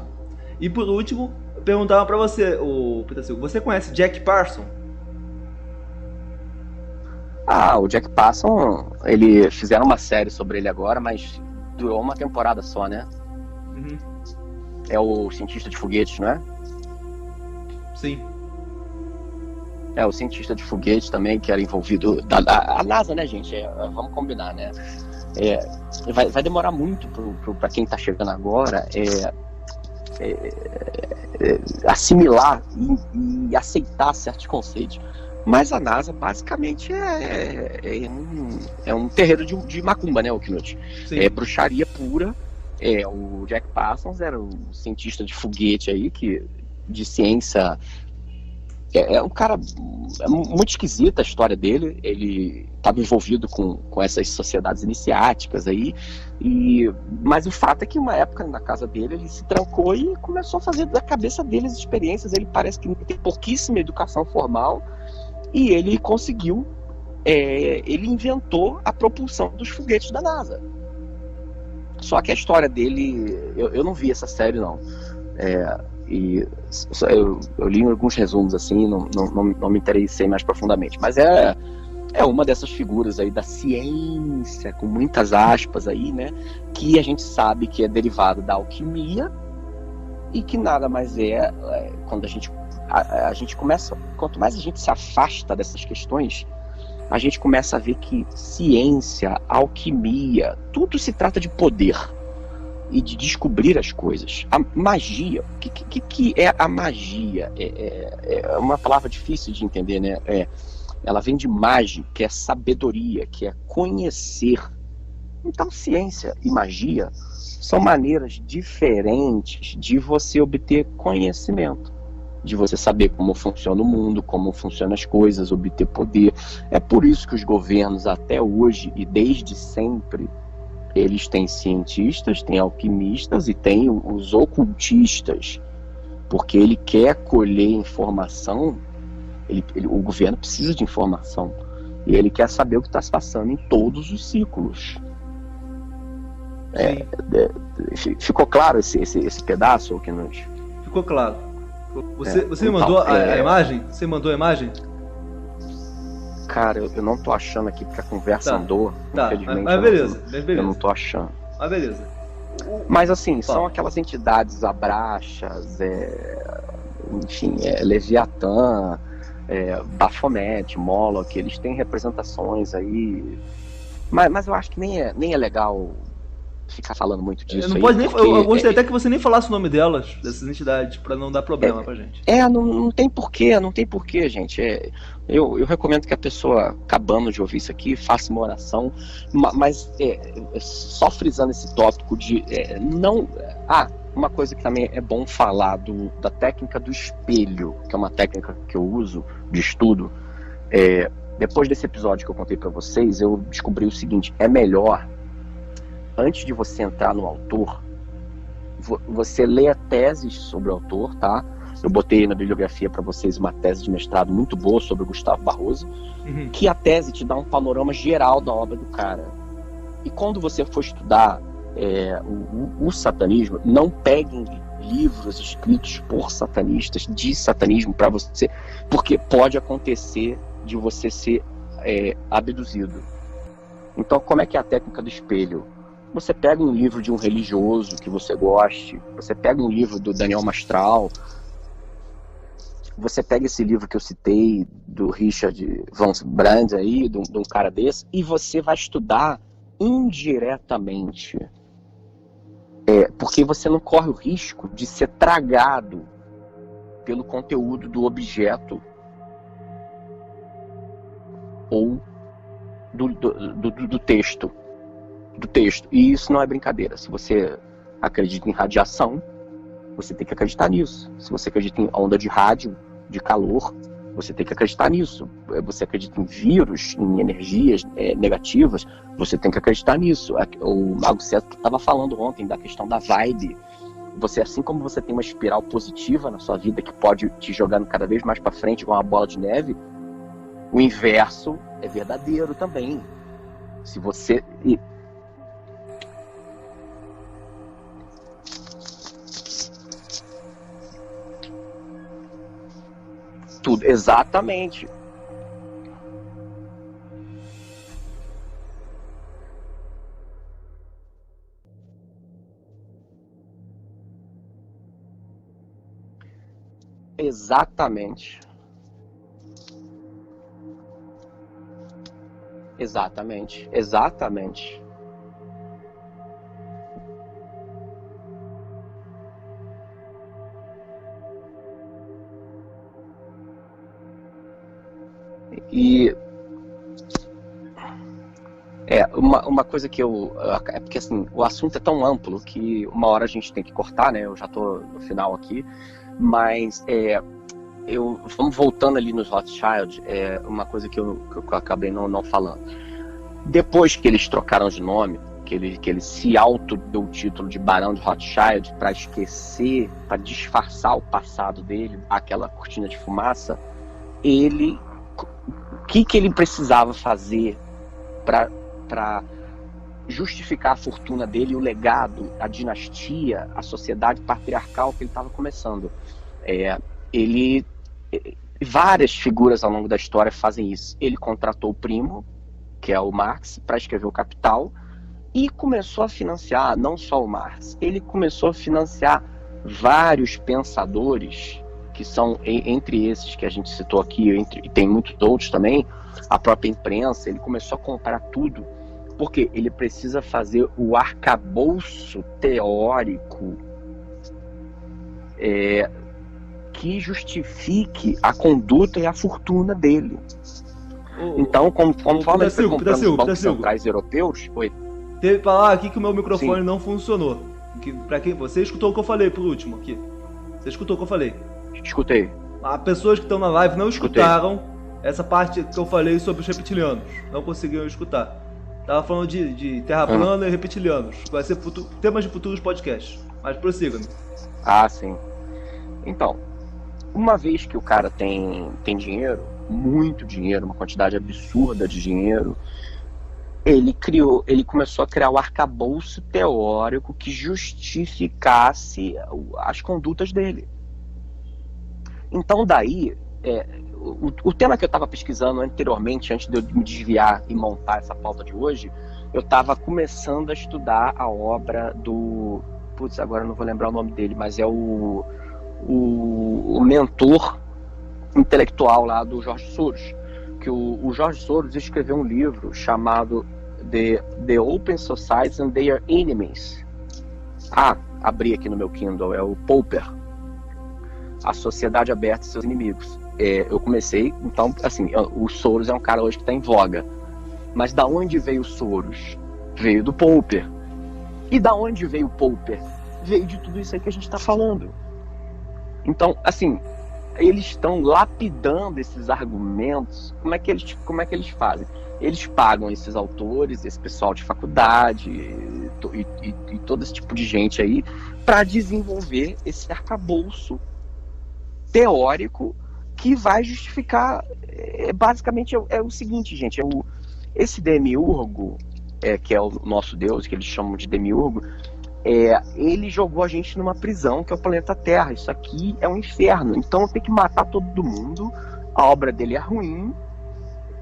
E por último, perguntaram pra você, o Peter Silva, você conhece Jack Parson? O Jack Parson, fizeram uma série sobre ele agora, mas durou uma temporada só, né? Uhum. É o cientista de foguetes, não é? Sim. O cientista de foguetes também, que era envolvido... A NASA, né, gente? Vamos combinar, né? Vai demorar muito para quem está chegando agora assimilar e aceitar certos conceitos. Mas a NASA, basicamente, é um terreiro de macumba, né, o Knut? É bruxaria pura. O Jack Parsons era um cientista de foguete aí, de ciência... um cara muito esquisito, a história dele. Ele estava envolvido com essas sociedades iniciáticas aí, mas o fato é que uma época na casa dele ele se trancou e começou a fazer da cabeça dele as experiências. Ele parece que tem pouquíssima educação formal e ele conseguiu, ele inventou a propulsão dos foguetes da NASA. Só que a história dele, eu não vi essa série não, e eu li alguns resumos assim, não me interessei mais profundamente, mas é uma dessas figuras aí da ciência, com muitas aspas aí, né, que a gente sabe que é derivado da alquimia e que nada mais quando a gente começa, quanto mais a gente se afasta dessas questões, a gente começa a ver que ciência, alquimia, tudo se trata de poder e de descobrir as coisas. A magia, o que é a magia? É uma palavra difícil de entender, né? Ela vem de mágica, que é sabedoria, que é conhecer. Então, ciência e magia são maneiras diferentes de você obter conhecimento, de você saber como funciona o mundo, como funcionam as coisas, obter poder. É por isso que os governos até hoje e desde sempre, eles têm cientistas, têm alquimistas e têm os ocultistas, porque ele quer colher informação. O governo precisa de informação e ele quer saber o que está se passando em todos os ciclos. Ficou claro esse pedaço, Knut? Ficou claro. Você mandou a imagem? Você mandou a imagem? Cara, eu não tô achando aqui porque a conversa andou. Infelizmente. Mas beleza. Eu não tô achando. Mas beleza. Mas assim, são aquelas entidades abraxas, enfim, Leviatã, Baphomet, Moloch, eles têm representações aí. Mas eu acho que nem é legal ficar falando muito disso. Não aí, pode nem, porque, eu gostaria até que você nem falasse o nome delas, dessas entidades, pra não dar problema pra gente. Não tem porquê, gente. Eu recomendo que a pessoa, acabando de ouvir isso aqui, faça uma oração, mas só frisando esse tópico de não. Uma coisa que também é bom falar da técnica do espelho, que é uma técnica que eu uso de estudo. Depois desse episódio que eu contei para vocês, eu descobri o seguinte: é melhor, antes de você entrar no autor, você lê a tese sobre o autor, tá? Eu botei na bibliografia para vocês uma tese de mestrado muito boa sobre o Gustavo Barroso, que a tese te dá um panorama geral da obra do cara. E quando você for estudar o satanismo, não peguem livros escritos por satanistas de satanismo para você, porque pode acontecer de você ser abduzido. Então, como é que é a técnica do espelho? Você pega um livro de um religioso que você goste, você pega um livro do Daniel Mastral, você pega esse livro que eu citei, do Richard von Brand aí, de um cara desse, e você vai estudar indiretamente. Porque você não corre o risco de ser tragado pelo conteúdo do objeto ou do texto. E isso não é brincadeira. Se você acredita em radiação, você tem que acreditar nisso. Se você acredita em onda de rádio, de calor, você tem que acreditar nisso. Você acredita em vírus, em energias negativas, você tem que acreditar nisso. O Mago César estava falando ontem da questão da vibe. Você, assim como você tem uma espiral positiva na sua vida que pode te jogando cada vez mais para frente com uma bola de neve, o inverso é verdadeiro também. Se você... Tudo, exatamente. Exatamente. E uma coisa que é porque assim, o assunto é tão amplo que uma hora a gente tem que cortar, né? Eu já tô no final aqui, mas vamos voltando ali nos Rothschild, uma coisa que eu acabei não falando. Depois que eles trocaram de nome, que ele se auto-deu o título de Barão de Rothschild para esquecer, para disfarçar o passado dele, aquela cortina de fumaça, o que ele precisava fazer para justificar a fortuna dele, o legado, a dinastia, a sociedade patriarcal que ele estava começando? Várias figuras ao longo da história fazem isso. Ele contratou o primo, que é o Marx, para escrever o Capital, e começou a financiar, não só o Marx, ele começou a financiar vários pensadores, que são, entre esses que a gente citou aqui, e tem muitos outros também, a própria imprensa. Ele começou a comprar tudo, porque ele precisa fazer o arcabouço teórico que justifique a conduta e a fortuna dele. Então, conforme ele foi comprando os bancos centrais europeus... Teve que falar aqui que o meu microfone não funcionou. Você escutou o que eu falei por último aqui? Você escutou o que eu falei? Escutei. As pessoas que estão na live não escutaram essa parte que eu falei sobre os reptilianos. Não conseguiram escutar. Tava falando de terra plana e reptilianos. Vai ser temas de futuros podcasts. Mas prossiga-me. Sim. Então, uma vez que o cara tem dinheiro, muito dinheiro, uma quantidade absurda de dinheiro, ele começou a criar o arcabouço teórico que justificasse as condutas dele. Então daí, o tema que eu estava pesquisando anteriormente, antes de eu me desviar e montar essa pauta de hoje, eu estava começando a estudar a obra do... agora eu não vou lembrar o nome dele, mas é o mentor intelectual lá do George Soros. Que o George Soros escreveu um livro chamado The Open Societies and Their Enemies. Abri aqui no meu Kindle, é o Popper, A Sociedade Aberta e Seus Inimigos. Eu comecei, então, assim, o Soros é um cara hoje que está em voga. Mas da onde veio o Soros? Veio do Popper. E da onde veio o Popper? Veio de tudo isso aí que a gente está falando. Então, assim, eles estão lapidando esses argumentos. Como é que eles fazem? Eles pagam esses autores, esse pessoal de faculdade e todo esse tipo de gente aí para desenvolver esse arcabouço teórico que vai justificar, basicamente é o seguinte, gente, esse demiurgo, que é o nosso Deus, que eles chamam de demiurgo, ele jogou a gente numa prisão, que é o planeta Terra. Isso aqui é um inferno, então tem que matar todo mundo. A obra dele é ruim,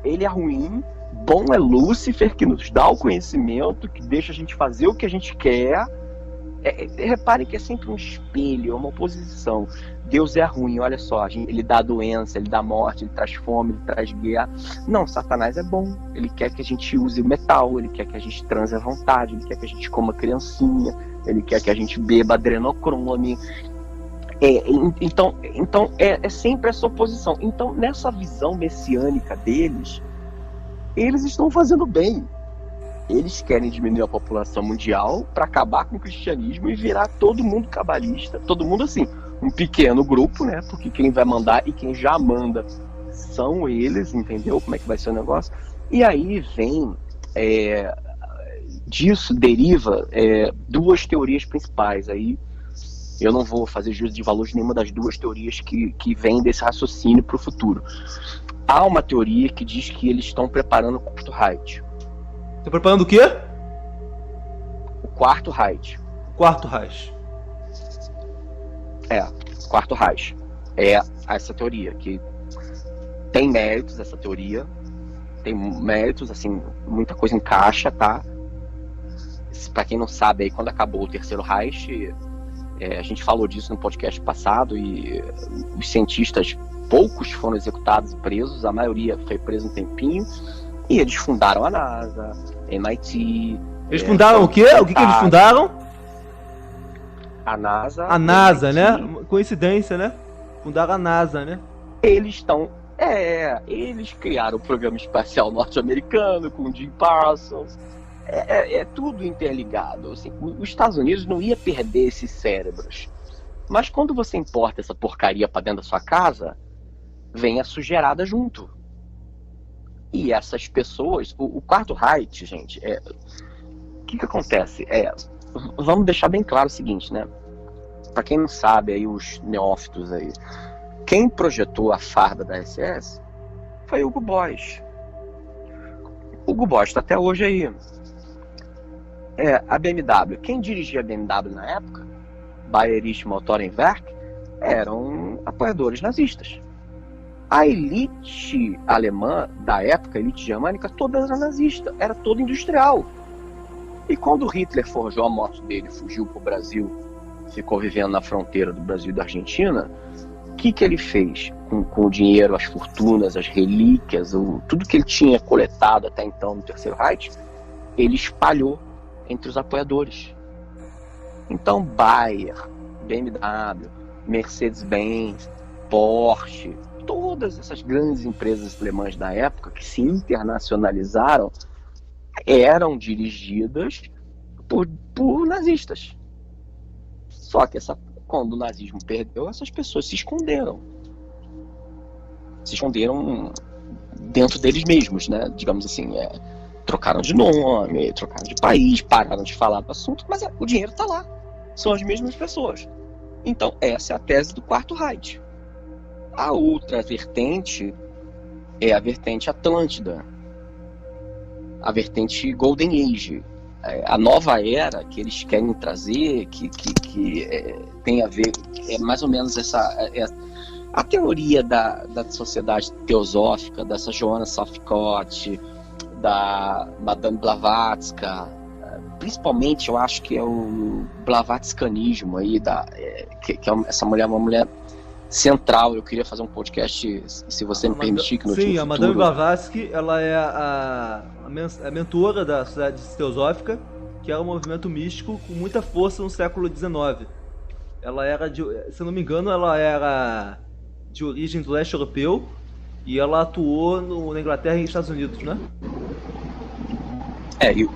ele é ruim. Bom é Lúcifer, que nos dá o conhecimento, que deixa a gente fazer o que a gente quer. Reparem que é sempre um espelho, é uma oposição. Deus é ruim, olha só, ele dá doença, ele dá morte, ele traz fome, ele traz guerra. Não, Satanás é bom, ele quer que a gente use o metal, ele quer que a gente transe à vontade, ele quer que a gente coma criancinha, ele quer que a gente beba adrenocrome. Então é sempre essa oposição. Então, nessa visão messiânica deles, eles estão fazendo bem. Eles querem diminuir a população mundial para acabar com o cristianismo e virar todo mundo cabalista. Todo mundo, assim, um pequeno grupo, né? Porque quem vai mandar e quem já manda são eles, entendeu? Como é que vai ser o negócio? E aí vem, disso deriva duas teorias principais. Aí eu não vou fazer juízo de valor de nenhuma das duas teorias que vem desse raciocínio para o futuro. Há uma teoria que diz que eles estão preparando o Quarto Reich. Tá preparando o quê? O Quarto Reich. Quarto Reich. Quarto Reich. É essa teoria, que tem méritos, essa teoria. Tem méritos, assim, muita coisa encaixa, tá? Pra quem não sabe, aí, quando acabou o Terceiro Reich, a gente falou disso no podcast passado, e os cientistas, poucos foram executados e presos, a maioria foi presa um tempinho. E eles fundaram a NASA, MIT. Eles fundaram o quê? O que eles fundaram? A NASA. A NASA, né? Coincidência, né? Fundaram a NASA, né? Eles estão. Eles criaram o programa espacial norte-americano com o Jim Parsons. É tudo interligado. Assim, os Estados Unidos não ia perder esses cérebros. Mas quando você importa essa porcaria para dentro da sua casa, vem a sujeirada junto. E essas pessoas, o Quarto Reich, gente, o que acontece? Vamos deixar bem claro o seguinte, né? Para quem não sabe, aí os neófitos aí, quem projetou a farda da SS foi Hugo Boss. Hugo Boss está até hoje aí. A BMW, quem dirigia a BMW na época, Bayerische Motorenwerk, eram apoiadores nazistas. A elite alemã da época, a elite germânica, toda era nazista, era toda industrial. E quando Hitler forjou a moto dele, fugiu para o Brasil, ficou vivendo na fronteira do Brasil e da Argentina, o que ele fez com o dinheiro, as fortunas, as relíquias, tudo que ele tinha coletado até então no Terceiro Reich, ele espalhou entre os apoiadores. Então Bayer, BMW, Mercedes-Benz, Porsche, todas essas grandes empresas alemãs da época que se internacionalizaram eram dirigidas por nazistas. Só que quando o nazismo perdeu, essas pessoas se esconderam. Se esconderam dentro deles mesmos, né? Digamos assim, trocaram de nome, trocaram de país, pararam de falar do assunto, mas o dinheiro está lá. São as mesmas pessoas. Então, essa é a tese do Quarto Reich. A outra vertente é a vertente Atlântida, a vertente Golden Age, a nova era que eles querem trazer, que tem a ver, mais ou menos a teoria da sociedade teosófica, dessa Johanna Safcott, da Madame Blavatsky, principalmente eu acho que é o blavatscanismo aí, que é essa mulher, uma mulher central. Eu queria fazer um podcast, se você me permitir, que no Sim, a futuro... Madame Blavatsky, ela é a mentora da Sociedade Teosófica, que era um movimento místico com muita força no século XIX. Ela era, se eu não me engano, ela era de origem do leste europeu e ela atuou na Inglaterra e nos Estados Unidos, né?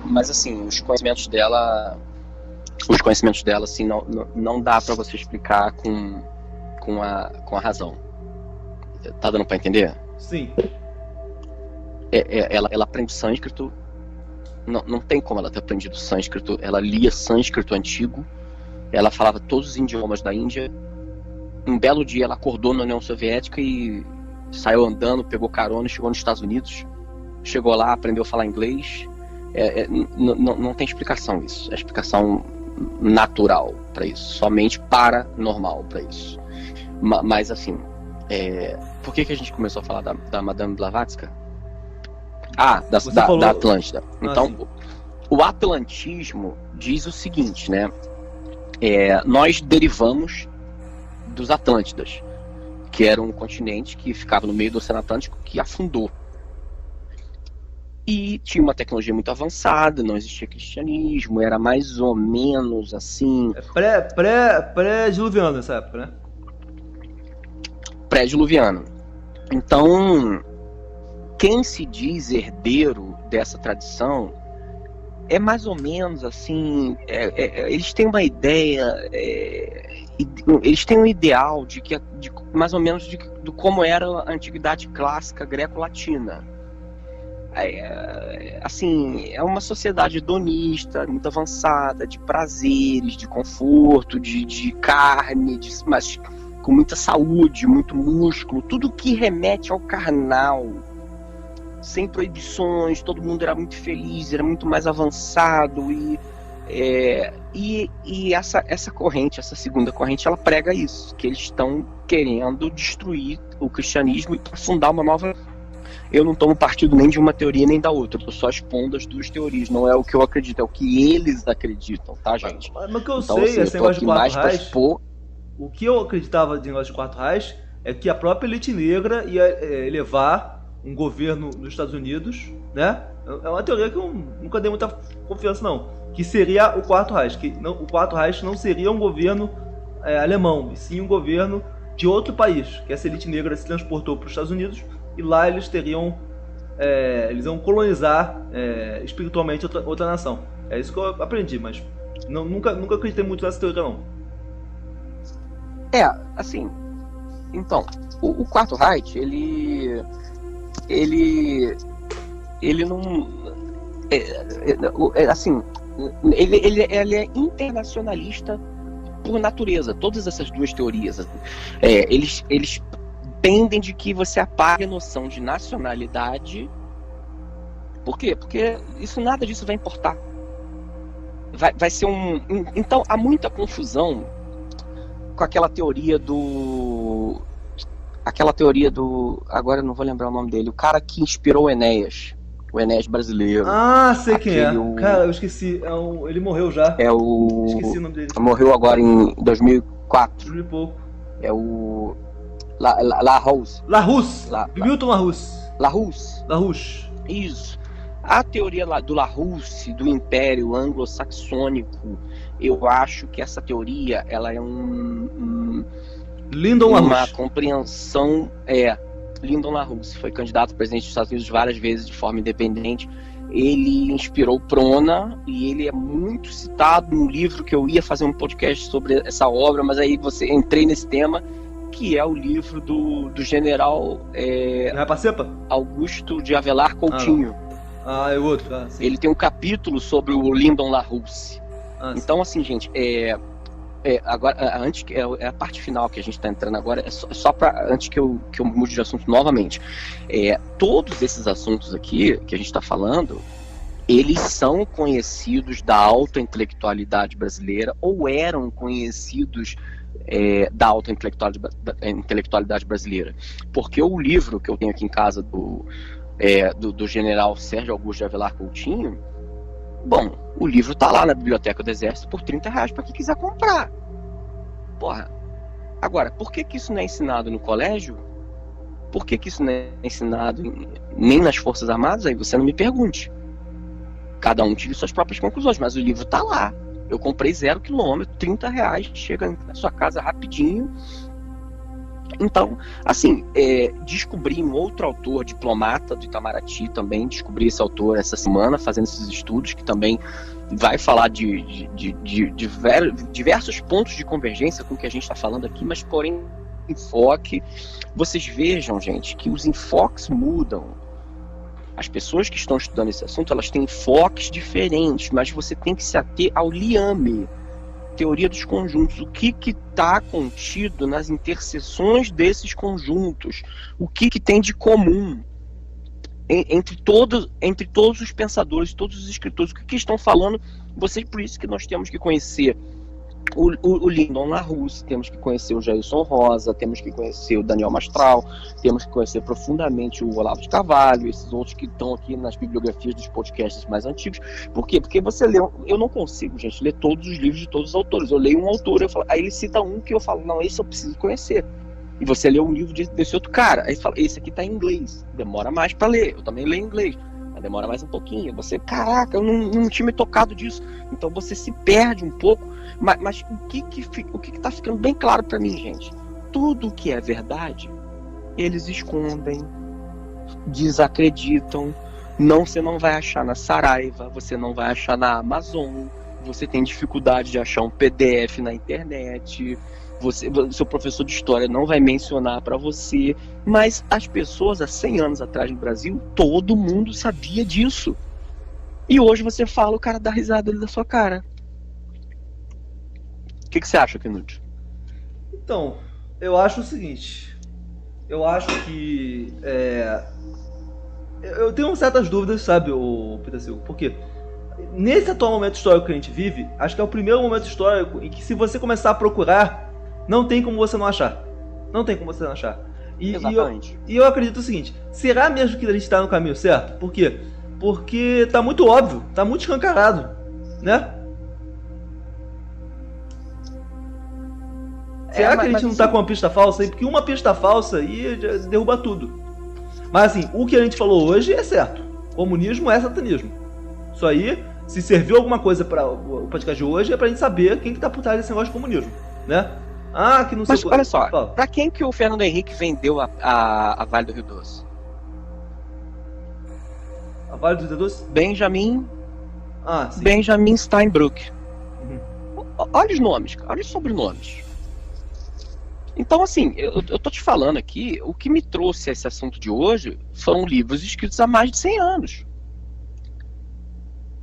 Mas assim, os conhecimentos dela, assim, não dá pra você explicar com a razão. Tá dando pra entender? Sim. Ela aprende sânscrito. Não tem como ela ter aprendido sânscrito. Ela lia sânscrito antigo. Ela falava todos os idiomas da Índia. Um belo dia ela acordou na União Soviética e saiu andando, pegou carona e chegou nos Estados Unidos. Chegou lá, aprendeu a falar inglês. Não tem explicação isso. É explicação natural para isso. Somente paranormal para isso. Mas assim, por que a gente começou a falar da Madame Blavatsky? Da Atlântida. Então, o atlantismo diz o seguinte, né? Nós derivamos dos Atlântidas, que era um continente que ficava no meio do Oceano Atlântico, que afundou. E tinha uma tecnologia muito avançada, não existia cristianismo, era mais ou menos assim... Pré-diluviano nessa época, né? Pré-diluviano. Então, quem se diz herdeiro dessa tradição é mais ou menos assim, eles têm uma ideia, eles têm um ideal de mais ou menos de como era a antiguidade clássica greco-latina. Assim, é uma sociedade hedonista, muito avançada, de prazeres, de conforto, de carne, mas com muita saúde, muito músculo, tudo que remete ao carnal, sem proibições, todo mundo era muito feliz, era muito mais avançado, e essa corrente, essa segunda corrente, ela prega isso, que eles estão querendo destruir o cristianismo e fundar uma nova... Eu não tomo partido nem de uma teoria nem da outra, eu tô só expondo as duas teorias, não é o que eu acredito, é o que eles acreditam, tá, gente? Mas o que eu então, sei, assim, esse negócio de quarto Reich, expor... o que eu acreditava de negócio de quarto Reich é que a própria elite negra ia elevar um governo nos Estados Unidos, né? É uma teoria que eu nunca dei muita confiança, não. Que seria o quarto Reich, que não, o quarto Reich não seria um governo alemão, e sim um governo de outro país, que essa elite negra se transportou para os Estados Unidos e lá eles teriam, eles iam colonizar espiritualmente outra nação. É isso que eu aprendi, mas nunca acreditei muito nessa teoria, não. Assim, então, o quarto Reich, ele não, assim, ele é internacionalista por natureza. Todas essas duas teorias, eles pendem de que você apague a noção de nacionalidade. Por quê? Porque nada disso vai importar. Vai ser então há muita confusão com aquela teoria do... Agora eu não vou lembrar o nome dele. O cara que inspirou o Enéas brasileiro. Ah, sei quem é. Cara, eu esqueci. Ele morreu já. Esqueci o nome dele. Morreu agora em 2004. 2000 e pouco. É o... Larousse. Milton Larousse. Larousse. Isso. A teoria do Larousse, do Império Anglo-Saxônico, eu acho que essa teoria, ela é Lyndon LaRousse. Uma compreensão. Lyndon LaRousse foi candidato a presidente dos Estados Unidos várias vezes de forma independente. Ele inspirou Prona e ele é muito citado no livro que eu ia fazer um podcast sobre essa obra, mas aí entrei nesse tema, que é o livro do general Augusto de Avelar Coutinho. É outro. Sim. Ele tem um capítulo sobre o Lyndon LaRousse. Então, assim, gente, agora, antes, a parte final que a gente está entrando agora, só para antes que eu mude de assunto novamente. Todos esses assuntos aqui que a gente está falando, eles são conhecidos da alta intelectualidade brasileira, ou eram conhecidos da alta intelectualidade brasileira. Porque o livro que eu tenho aqui em casa do general Sérgio Augusto de Avelar Coutinho, bom, o livro tá lá na biblioteca do Exército por R$30 para quem quiser comprar. Porra, Agora, por que isso não é ensinado no colégio? Por que isso não é ensinado nem nas Forças Armadas? Aí você não me pergunte. Cada um tire suas próprias conclusões, mas o livro tá lá. Eu comprei 0 km, R$30, chega na sua casa rapidinho. Então, assim, descobri um outro autor, diplomata do Itamaraty também, descobri esse autor essa semana, fazendo esses estudos, que também vai falar de diversos pontos de convergência com o que a gente está falando aqui, mas porém enfoque. Vocês vejam, gente, que os enfoques mudam. As pessoas que estão estudando esse assunto, elas têm enfoques diferentes, mas você tem que se ater ao liame, teoria dos conjuntos, o que está contido nas interseções desses conjuntos, o que tem de comum entre todos os pensadores, todos os escritores, o que estão falando. Por isso que nós temos que conhecer o Lyndon LaRousse, temos que conhecer o Jailson Rosa, temos que conhecer o Daniel Mastral, temos que conhecer profundamente o Olavo de Carvalho, esses outros que estão aqui nas bibliografias dos podcasts mais antigos. Por quê? Porque você lê, eu não consigo, gente, ler todos os livros de todos os autores. Eu leio um autor, aí ele cita um que eu falo, não, esse eu preciso conhecer. E você lê um livro desse outro cara, aí você fala, esse aqui tá em inglês, demora mais para ler, eu também leio em inglês, mas demora mais um pouquinho. Você, caraca, eu não tinha me tocado disso. Então você se perde um pouco. Mas o que tá ficando bem claro para mim, gente? Tudo que é verdade, eles escondem, desacreditam. Você não vai achar na Saraiva, você não vai achar na Amazon, você tem dificuldade de achar um PDF na internet, seu professor de história não vai mencionar para você. Mas as pessoas há 100 anos atrás no Brasil, todo mundo sabia disso. E hoje você fala, o cara dá risada ali da sua cara. O que você acha, Knut? Então, eu acho o seguinte. Eu acho que eu tenho certas dúvidas, sabe, o Peter Silva, porque nesse atual momento histórico que a gente vive, acho que é o primeiro momento histórico em que, se você começar a procurar, não tem como você não achar. Não tem como você não achar. Exatamente. E eu acredito o seguinte: será mesmo que a gente está no caminho certo? Por quê? Porque tá muito óbvio, tá muito escancarado, né? Será que a gente não tá com uma pista falsa aí? Porque uma pista falsa aí derruba tudo. Mas assim, o que a gente falou hoje é certo. Comunismo é satanismo. Isso aí, se serviu alguma coisa para o podcast de hoje, é pra gente saber quem que tá por trás desse negócio de comunismo, né? Que não sei. Mas olha só, pra quem que o Fernando Henrique vendeu a Vale do Rio Doce? A Vale do Rio Doce? Benjamin Steinbrück. Olha os nomes, olha os sobrenomes. Então, assim, eu tô te falando aqui, o que me trouxe a esse assunto de hoje foram livros escritos há mais de 100 anos.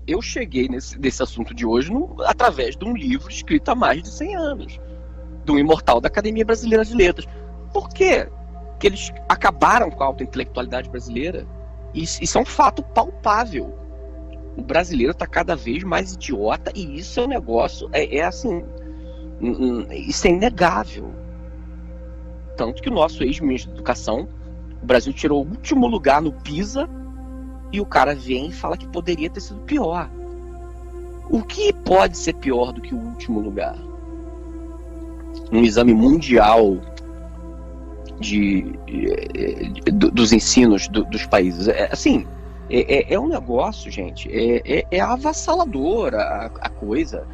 Eu cheguei nesse assunto de hoje através de um livro escrito há mais de 100 anos, do imortal da Academia Brasileira de Letras. Por quê? Porque eles acabaram com a autointelectualidade brasileira. Isso é um fato palpável. O brasileiro está cada vez mais idiota, e isso é um negócio, assim, isso é inegável. Tanto que o nosso ex-ministro da Educação, o Brasil tirou o último lugar no PISA, e o cara vem e fala que poderia ter sido pior. O que pode ser pior do que o último lugar? Um exame mundial dos ensinos dos países. Assim, é um negócio, gente, é avassaladora a coisa.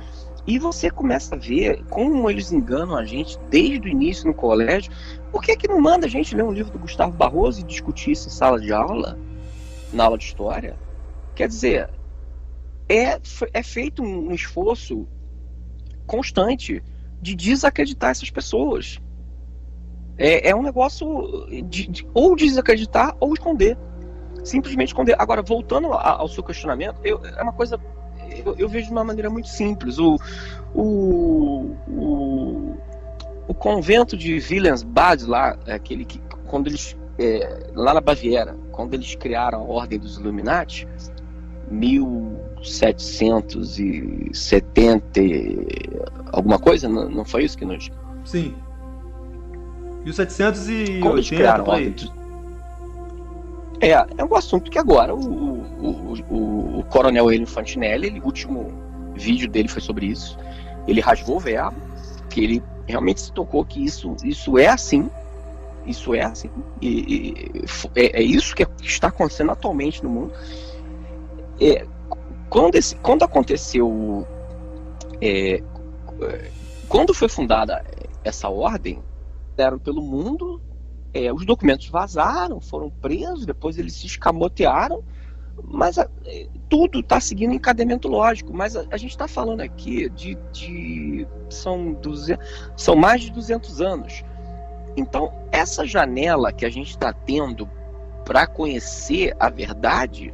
E você começa a ver como eles enganam a gente desde o início no colégio. Por que não manda a gente ler um livro do Gustavo Barroso e discutir isso em sala de aula, na aula de história? Quer dizer, é feito um esforço constante de desacreditar essas pessoas. É um negócio de ou desacreditar ou esconder. Simplesmente esconder. Agora, voltando ao seu questionamento, é uma coisa... Eu vejo de uma maneira muito simples. O convento de Wilhelmsbad lá, aquele que, quando eles, lá na Baviera, quando eles criaram a Ordem dos Illuminati, 1770 alguma coisa, não foi isso que nós... Sim. 1780, quando eles criaram por aí. É um assunto que agora o coronel Helio Fantinelli, o último vídeo dele foi sobre isso. Ele rasgou o verbo, que realmente se tocou que isso é assim. Isso é assim. É isso que está acontecendo atualmente no mundo. Quando aconteceu... quando foi fundada essa ordem, deram pelo mundo, os documentos vazaram, foram presos, depois eles se escamotearam, mas tudo está seguindo encadeamento lógico. Mas a gente está falando aqui são mais de 200 anos. Então, essa janela que a gente está tendo para conhecer a verdade,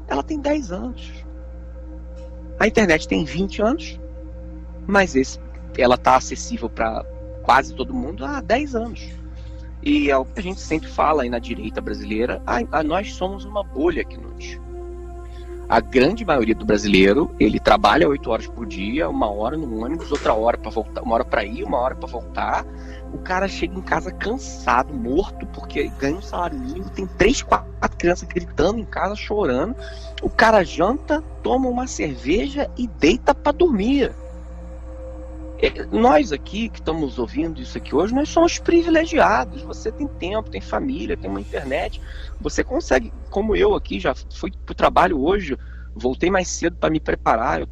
ela tem 10 anos. A internet tem 20 anos, mas ela está acessível para quase todo mundo há 10 anos. E é o que a gente sempre fala aí na direita brasileira, nós somos uma bolha aqui no Nunes. A grande maioria do brasileiro, ele trabalha 8 horas por dia, 1 hora no ônibus, outra hora para voltar, 1 hora para ir, 1 hora para voltar. O cara chega em casa cansado, morto, porque ganha um salário mínimo, tem 3, 4 crianças gritando em casa, chorando. O cara janta, toma uma cerveja e deita para dormir. Nós aqui que estamos ouvindo isso aqui hoje, nós somos privilegiados. Você tem tempo, tem família, tem uma internet. Você consegue, como eu aqui, já fui para o trabalho hoje, voltei mais cedo para me preparar. Eu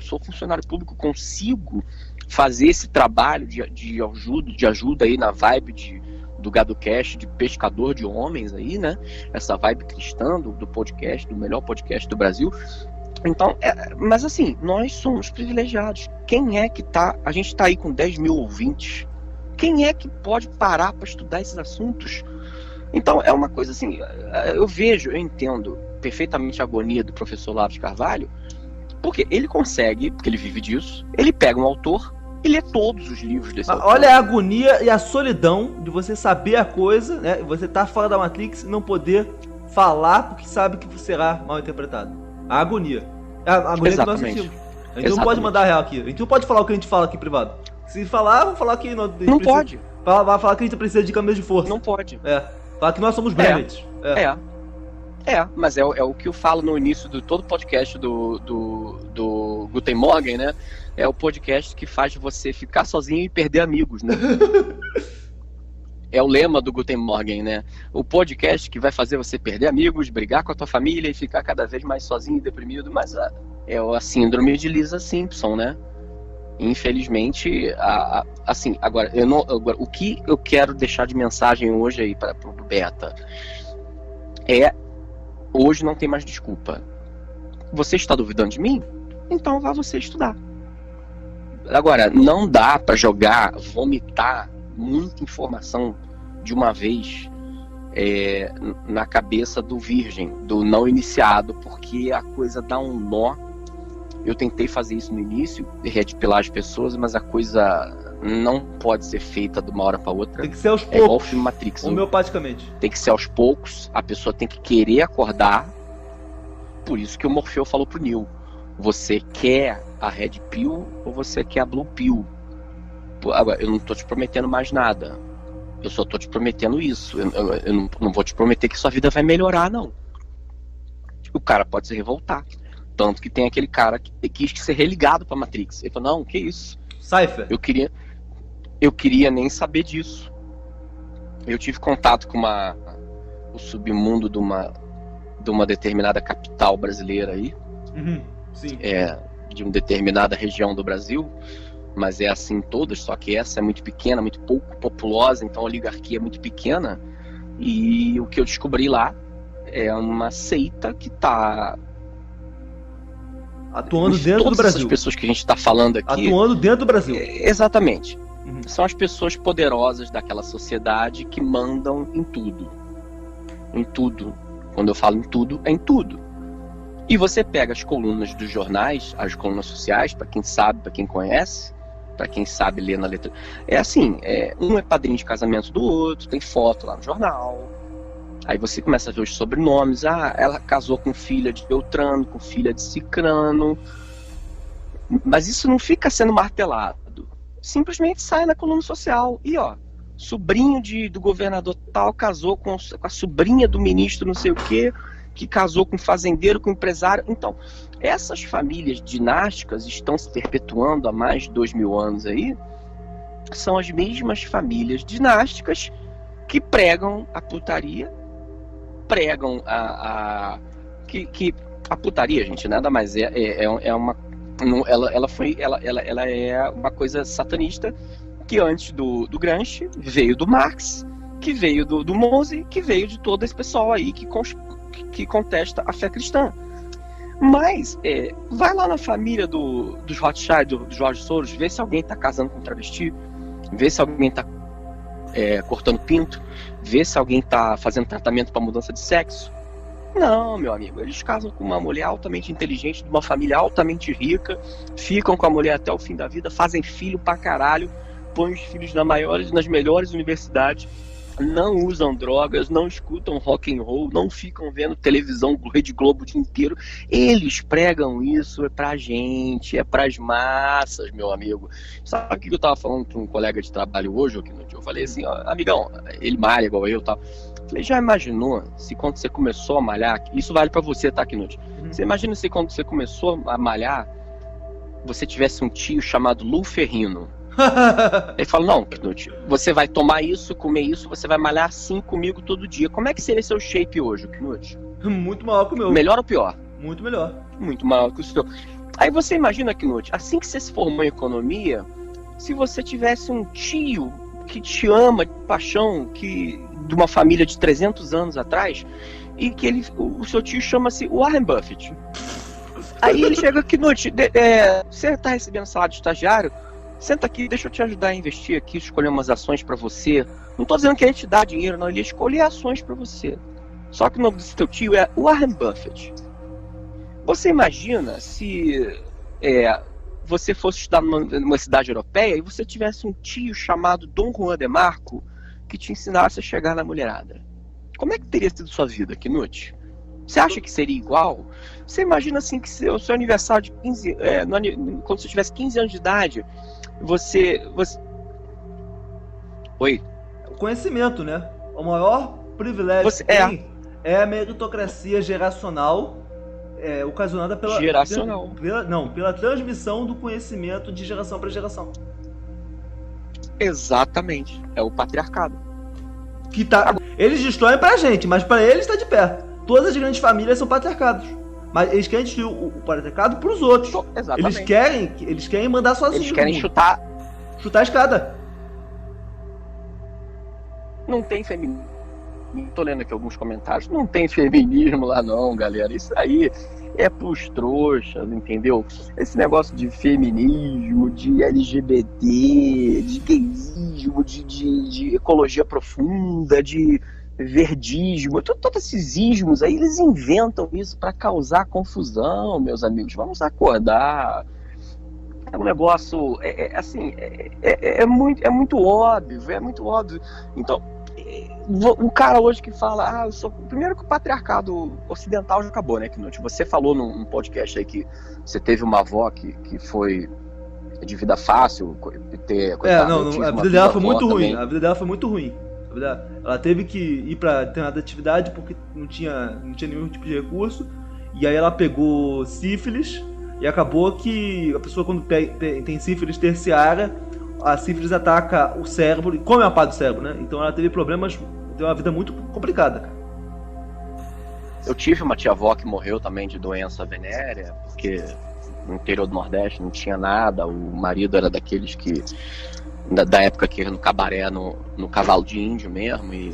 sou funcionário público, consigo fazer esse trabalho de ajuda aí na vibe do GadoCast, de pescador de homens aí, né? Essa vibe cristã do podcast, do melhor podcast do Brasil. Então, mas assim, nós somos privilegiados. Quem é que tá... A gente tá aí com 10 mil ouvintes. Quem é que pode parar para estudar esses assuntos? Então, é uma coisa assim... Eu entendo perfeitamente a agonia do professor Olavo de Carvalho, porque ele consegue, porque ele vive disso, ele pega um autor e lê todos os livros desse autor. Olha a agonia e a solidão de você saber a coisa, né? Você tá fora da Matrix e não poder falar porque sabe que será mal interpretado. A agonia. A agonia que nós sentimos. A gente não pode mandar real aqui. A gente não pode falar o que a gente fala aqui privado. Se falar, vamos falar que não pode. Vai falar que a gente precisa de camisa de força. Não pode. Falar que nós somos Brennets. Mas é o que eu falo no início de todo podcast do Guten Morgen, né? É o podcast que faz você ficar sozinho e perder amigos, né? É o lema do Guten Morgen, né? O podcast que vai fazer você perder amigos, brigar com a tua família e ficar cada vez mais sozinho e deprimido. Mas é a síndrome de Lisa Simpson, né? Infelizmente, assim, agora, o que eu quero deixar de mensagem hoje aí para o Beta hoje não tem mais desculpa. Você está duvidando de mim? Então vá você estudar. Agora, não dá para vomitar muita informação de uma vez na cabeça do virgem, do não iniciado, porque a coisa dá um nó. Eu tentei fazer isso no início, retipilar as pessoas, mas a coisa não pode ser feita de uma hora para outra. Tem que ser aos poucos. Igual o filme Matrix. Homeopaticamente. Tem que ser aos poucos, a pessoa tem que querer acordar. Por isso que o Morfeu falou pro Neo: você quer a Red Pill ou você quer a Blue Pill? Agora, eu não tô te prometendo mais nada. Eu só tô te prometendo isso. Eu não vou te prometer que sua vida vai melhorar, não. O cara pode se revoltar. Tanto que tem aquele cara que quis ser religado pra Matrix. Ele falou: não, que isso? Cypher. Eu queria nem saber disso. Eu tive contato com o submundo de uma determinada capital brasileira aí. Uhum, sim. De uma determinada região do Brasil. Mas é assim todas, só que essa é muito pequena, muito pouco populosa, então a oligarquia é muito pequena. E o que eu descobri lá é uma seita que está atuando dentro do Brasil. Todas essas pessoas que a gente está falando aqui... Atuando dentro do Brasil. Exatamente. Uhum. São as pessoas poderosas daquela sociedade que mandam em tudo. Em tudo. Quando eu falo em tudo, é em tudo. E você pega as colunas dos jornais, as colunas sociais, para quem sabe, para quem conhece, para quem sabe ler na letra. É assim, um é padrinho de casamento do outro, tem foto lá no jornal. Aí você começa a ver os sobrenomes. Ela casou com filha de Beltrano, com filha de Cicrano. Mas isso não fica sendo martelado. Simplesmente sai na coluna social. E sobrinho do governador tal casou com a sobrinha do ministro não sei o quê, que casou com fazendeiro, com empresário. Então, essas famílias dinásticas estão se perpetuando há mais de 2000 anos aí, são as mesmas famílias dinásticas que pregam a putaria, pregam que a putaria, gente, nada mais é uma ela é uma coisa satanista que antes do Gramsci veio do Marx, que veio do Mose, que veio de todo esse pessoal aí que contesta a fé cristã. Mas vai lá na família dos Rothschild, do George Soros, vê se alguém está casando com travesti, vê se alguém está cortando pinto, vê se alguém está fazendo tratamento para mudança de sexo. Não, meu amigo, eles casam com uma mulher altamente inteligente, de uma família altamente rica, ficam com a mulher até o fim da vida, fazem filho pra caralho, põem os filhos nas melhores universidades, não usam drogas, não escutam rock and roll, não ficam vendo televisão, Rede Globo o dia inteiro. Eles pregam isso pra gente, pras massas, meu amigo. Sabe o que eu tava falando com um colega de trabalho hoje? Eu falei assim, ó, amigão, ele malha igual eu e tal. Falei, já imaginou se quando você começou a malhar, isso vale pra você, tá, Knut? Você imagina se quando você começou a malhar, você tivesse um tio chamado Lu Ferrino. Ele falou, não, Knut, você vai tomar isso, comer isso, você vai malhar assim comigo todo dia. Como é que seria seu shape hoje, Knut? Muito maior que o meu. Melhor ou pior? Muito melhor. Muito maior que o seu. Aí você imagina, Knut, assim que você se formou em economia, se você tivesse um tio que te ama de paixão, de uma família de 300 anos atrás, e que o seu tio chama-se Warren Buffett. Aí ele chega, Knut, você está recebendo salário de estagiário? Senta aqui, deixa eu te ajudar a investir aqui, escolher umas ações para você. Não estou dizendo que ele te dá dinheiro, não, ele ia escolher ações para você. Só que o nome desse teu tio é Warren Buffett. Você imagina se você fosse estudar numa cidade europeia e você tivesse um tio chamado Dom Juan de Marco que te ensinasse a chegar na mulherada? Como é que teria sido sua vida, Knut? Você acha que seria igual? Você imagina assim que o seu aniversário de 15... quando você tivesse 15 anos de idade, você... Oi? O conhecimento, né? O maior privilégio que tem é a meritocracia geracional ocasionada pela... Geracional. Pela transmissão do conhecimento de geração para geração. Exatamente. É o patriarcado. Eles destroem pra gente, mas pra eles tá de pé. Todas as grandes famílias são patriarcados. Mas eles querem destruir o patriarcado pros outros. Exatamente. Eles querem mandar sozinhos. Eles querem chutar a escada. Não tem feminismo. Tô lendo aqui alguns comentários. Não tem feminismo lá não, galera. Isso aí é pros trouxas, entendeu? Esse negócio de feminismo, de LGBT, de gaysismo, de ecologia profunda, de verdismo, todos esses ismos aí, eles inventam isso para causar confusão, meus amigos. Vamos acordar. É um negócio, muito óbvio, é muito óbvio. Então, o cara hoje que fala, primeiro que o patriarcado ocidental já acabou, né, Knut? Você falou num podcast aí que você teve uma avó que foi de vida fácil, a vida dela foi muito ruim. A vida dela foi muito ruim. Ela teve que ir pra determinada atividade porque não tinha nenhum tipo de recurso. E aí ela pegou sífilis. E acabou que a pessoa, quando tem sífilis terciária, a sífilis ataca o cérebro e come a parte do cérebro, né? Então ela teve problemas, teve uma vida muito complicada. Eu tive uma tia-avó que morreu também de doença venérea, porque no interior do Nordeste não tinha nada. O marido era daqueles que... da época que era no cabaré, no cavalo de índio mesmo. E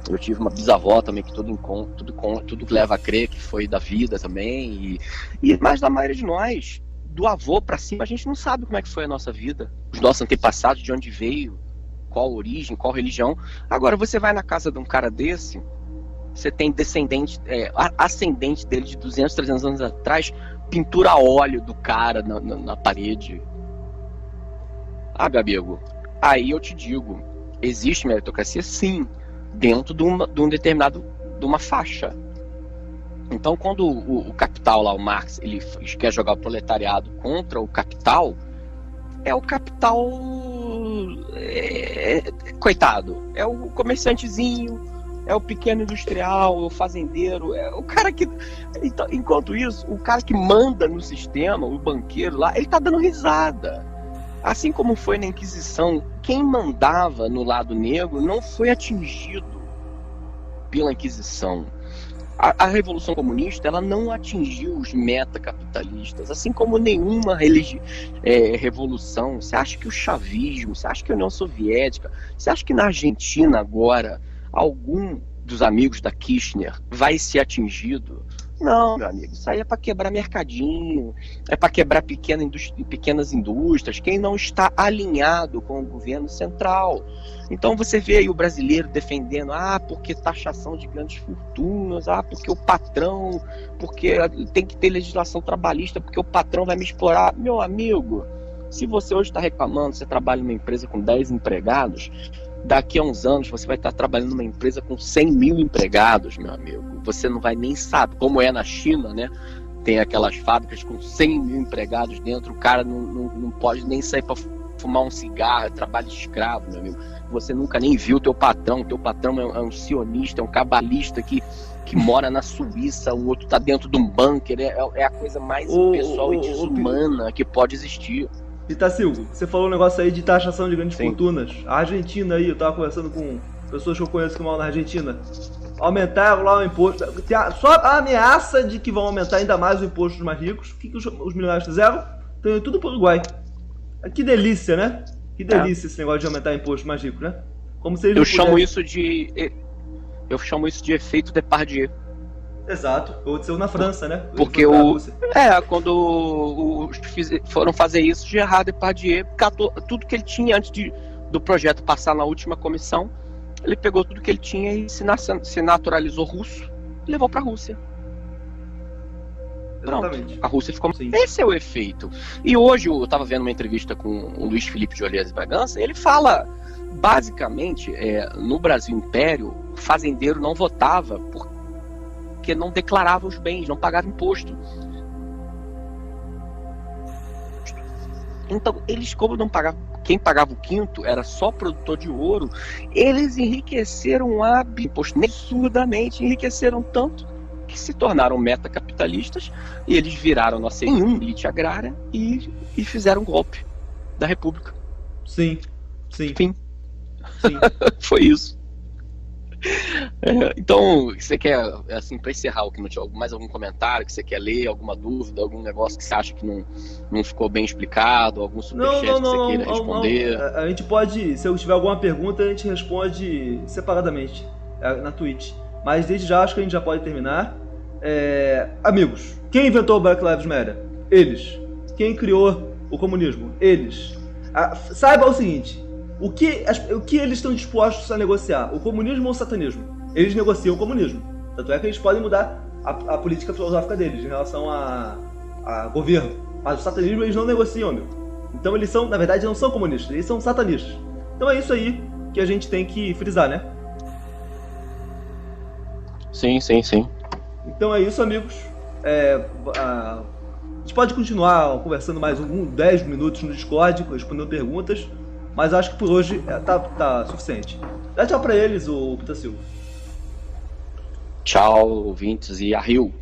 eu tive uma bisavó também que tudo leva a crer que foi da vida também. Mas da maioria de nós, do avô pra cima, a gente não sabe como é que foi a nossa vida, os nossos antepassados, de onde veio, qual origem, qual religião. Agora você vai na casa de um cara desse, você tem descendente, ascendente dele de 200, 300 anos atrás, pintura a óleo do cara na parede. Meu amigo, aí eu te digo, existe meritocracia sim, dentro de uma faixa. Então, quando o capital lá, o Marx, ele quer jogar o proletariado contra o capital, é o capital coitado, é o comerciantezinho, é o pequeno industrial, é o fazendeiro, é o cara que... Então, enquanto isso, o cara que manda no sistema, o banqueiro lá, ele tá dando risada. Assim como foi na Inquisição, quem mandava no lado negro não foi atingido pela Inquisição. A Revolução Comunista, ela não atingiu os metacapitalistas, assim como nenhuma revolução. Você acha que o chavismo, você acha que a União Soviética, você acha que na Argentina agora algum dos amigos da Kirchner vai ser atingido? Não, meu amigo, isso aí é para quebrar mercadinho, é para quebrar pequenas indústrias, quem não está alinhado com o governo central. Então você vê aí o brasileiro defendendo, porque taxação de grandes fortunas, porque o patrão, porque tem que ter legislação trabalhista, porque o patrão vai me explorar. Meu amigo, se você hoje está reclamando, você trabalha numa empresa com 10 empregados, daqui a uns anos você vai estar trabalhando numa empresa com 100 mil empregados, meu amigo. Você não vai nem saber, como é na China, né? Tem aquelas fábricas com 100 mil empregados dentro, o cara não pode nem sair para fumar um cigarro, é trabalho de escravo, meu amigo. Você nunca nem viu o teu patrão é um sionista, é um cabalista que mora na Suíça, o outro tá dentro de um bunker, é a coisa mais impessoal e desumana que pode existir. Pitacilgo, você falou um negócio aí de taxação de grandes fortunas. A Argentina aí, eu tava conversando com pessoas que eu conheço que moram na Argentina. Aumentaram lá o imposto. Só a ameaça de que vão aumentar ainda mais o imposto dos mais ricos. O que os milionários fizeram? Estão indo tudo pro Uruguai. Que delícia, né? Que delícia esse negócio de aumentar o imposto dos mais ricos, né? Como se eles eu chamo isso de efeito Depardieu. Exato, aconteceu na França, né? Porque quando foram fazer isso, Gerard Depardieu catou tudo que ele tinha antes do projeto passar na última comissão. Ele pegou tudo que ele tinha e se naturalizou russo e levou para a Rússia. Exatamente. Pronto, a Rússia ficou... Sim. Esse é o efeito. E hoje eu estava vendo uma entrevista com o Luiz Felipe de Olheiras Bragança, ele fala, basicamente, no Brasil Império, o fazendeiro não votava porque não declarava os bens, não pagava imposto. Então, eles, como não pagavam, quem pagava o quinto era só produtor de ouro, eles enriqueceram absurdamente, enriqueceram tanto que se tornaram metacapitalistas e eles viraram nossa elite agrária e fizeram um golpe da República. Sim, sim. Fim. Sim. Foi isso. Então, você quer, assim, para encerrar, que não tinha mais algum comentário que você quer ler, alguma dúvida, algum negócio que você acha que não ficou bem explicado, algum superchat que você queira responder? Não. A gente pode, se eu tiver alguma pergunta, a gente responde separadamente na Twitch. Mas desde já acho que a gente já pode terminar. Amigos, quem inventou o Black Lives Matter? Eles. Quem criou o comunismo? Eles. Saiba o seguinte: o que eles estão dispostos a negociar? O comunismo ou o satanismo? Eles negociam o comunismo. Tanto é que eles podem mudar a política filosófica deles em relação a governo. Mas o satanismo eles não negociam, amigo. Então eles são, na verdade, não são comunistas, eles são satanistas. Então é isso aí que a gente tem que frisar, né? Sim. Então é isso, amigos. A gente pode continuar conversando mais 10 minutos no Discord, respondendo perguntas, mas acho que por hoje tá suficiente. Dá tchau pra eles, o Pitacilgo. Tchau, ouvintes, e a Rio.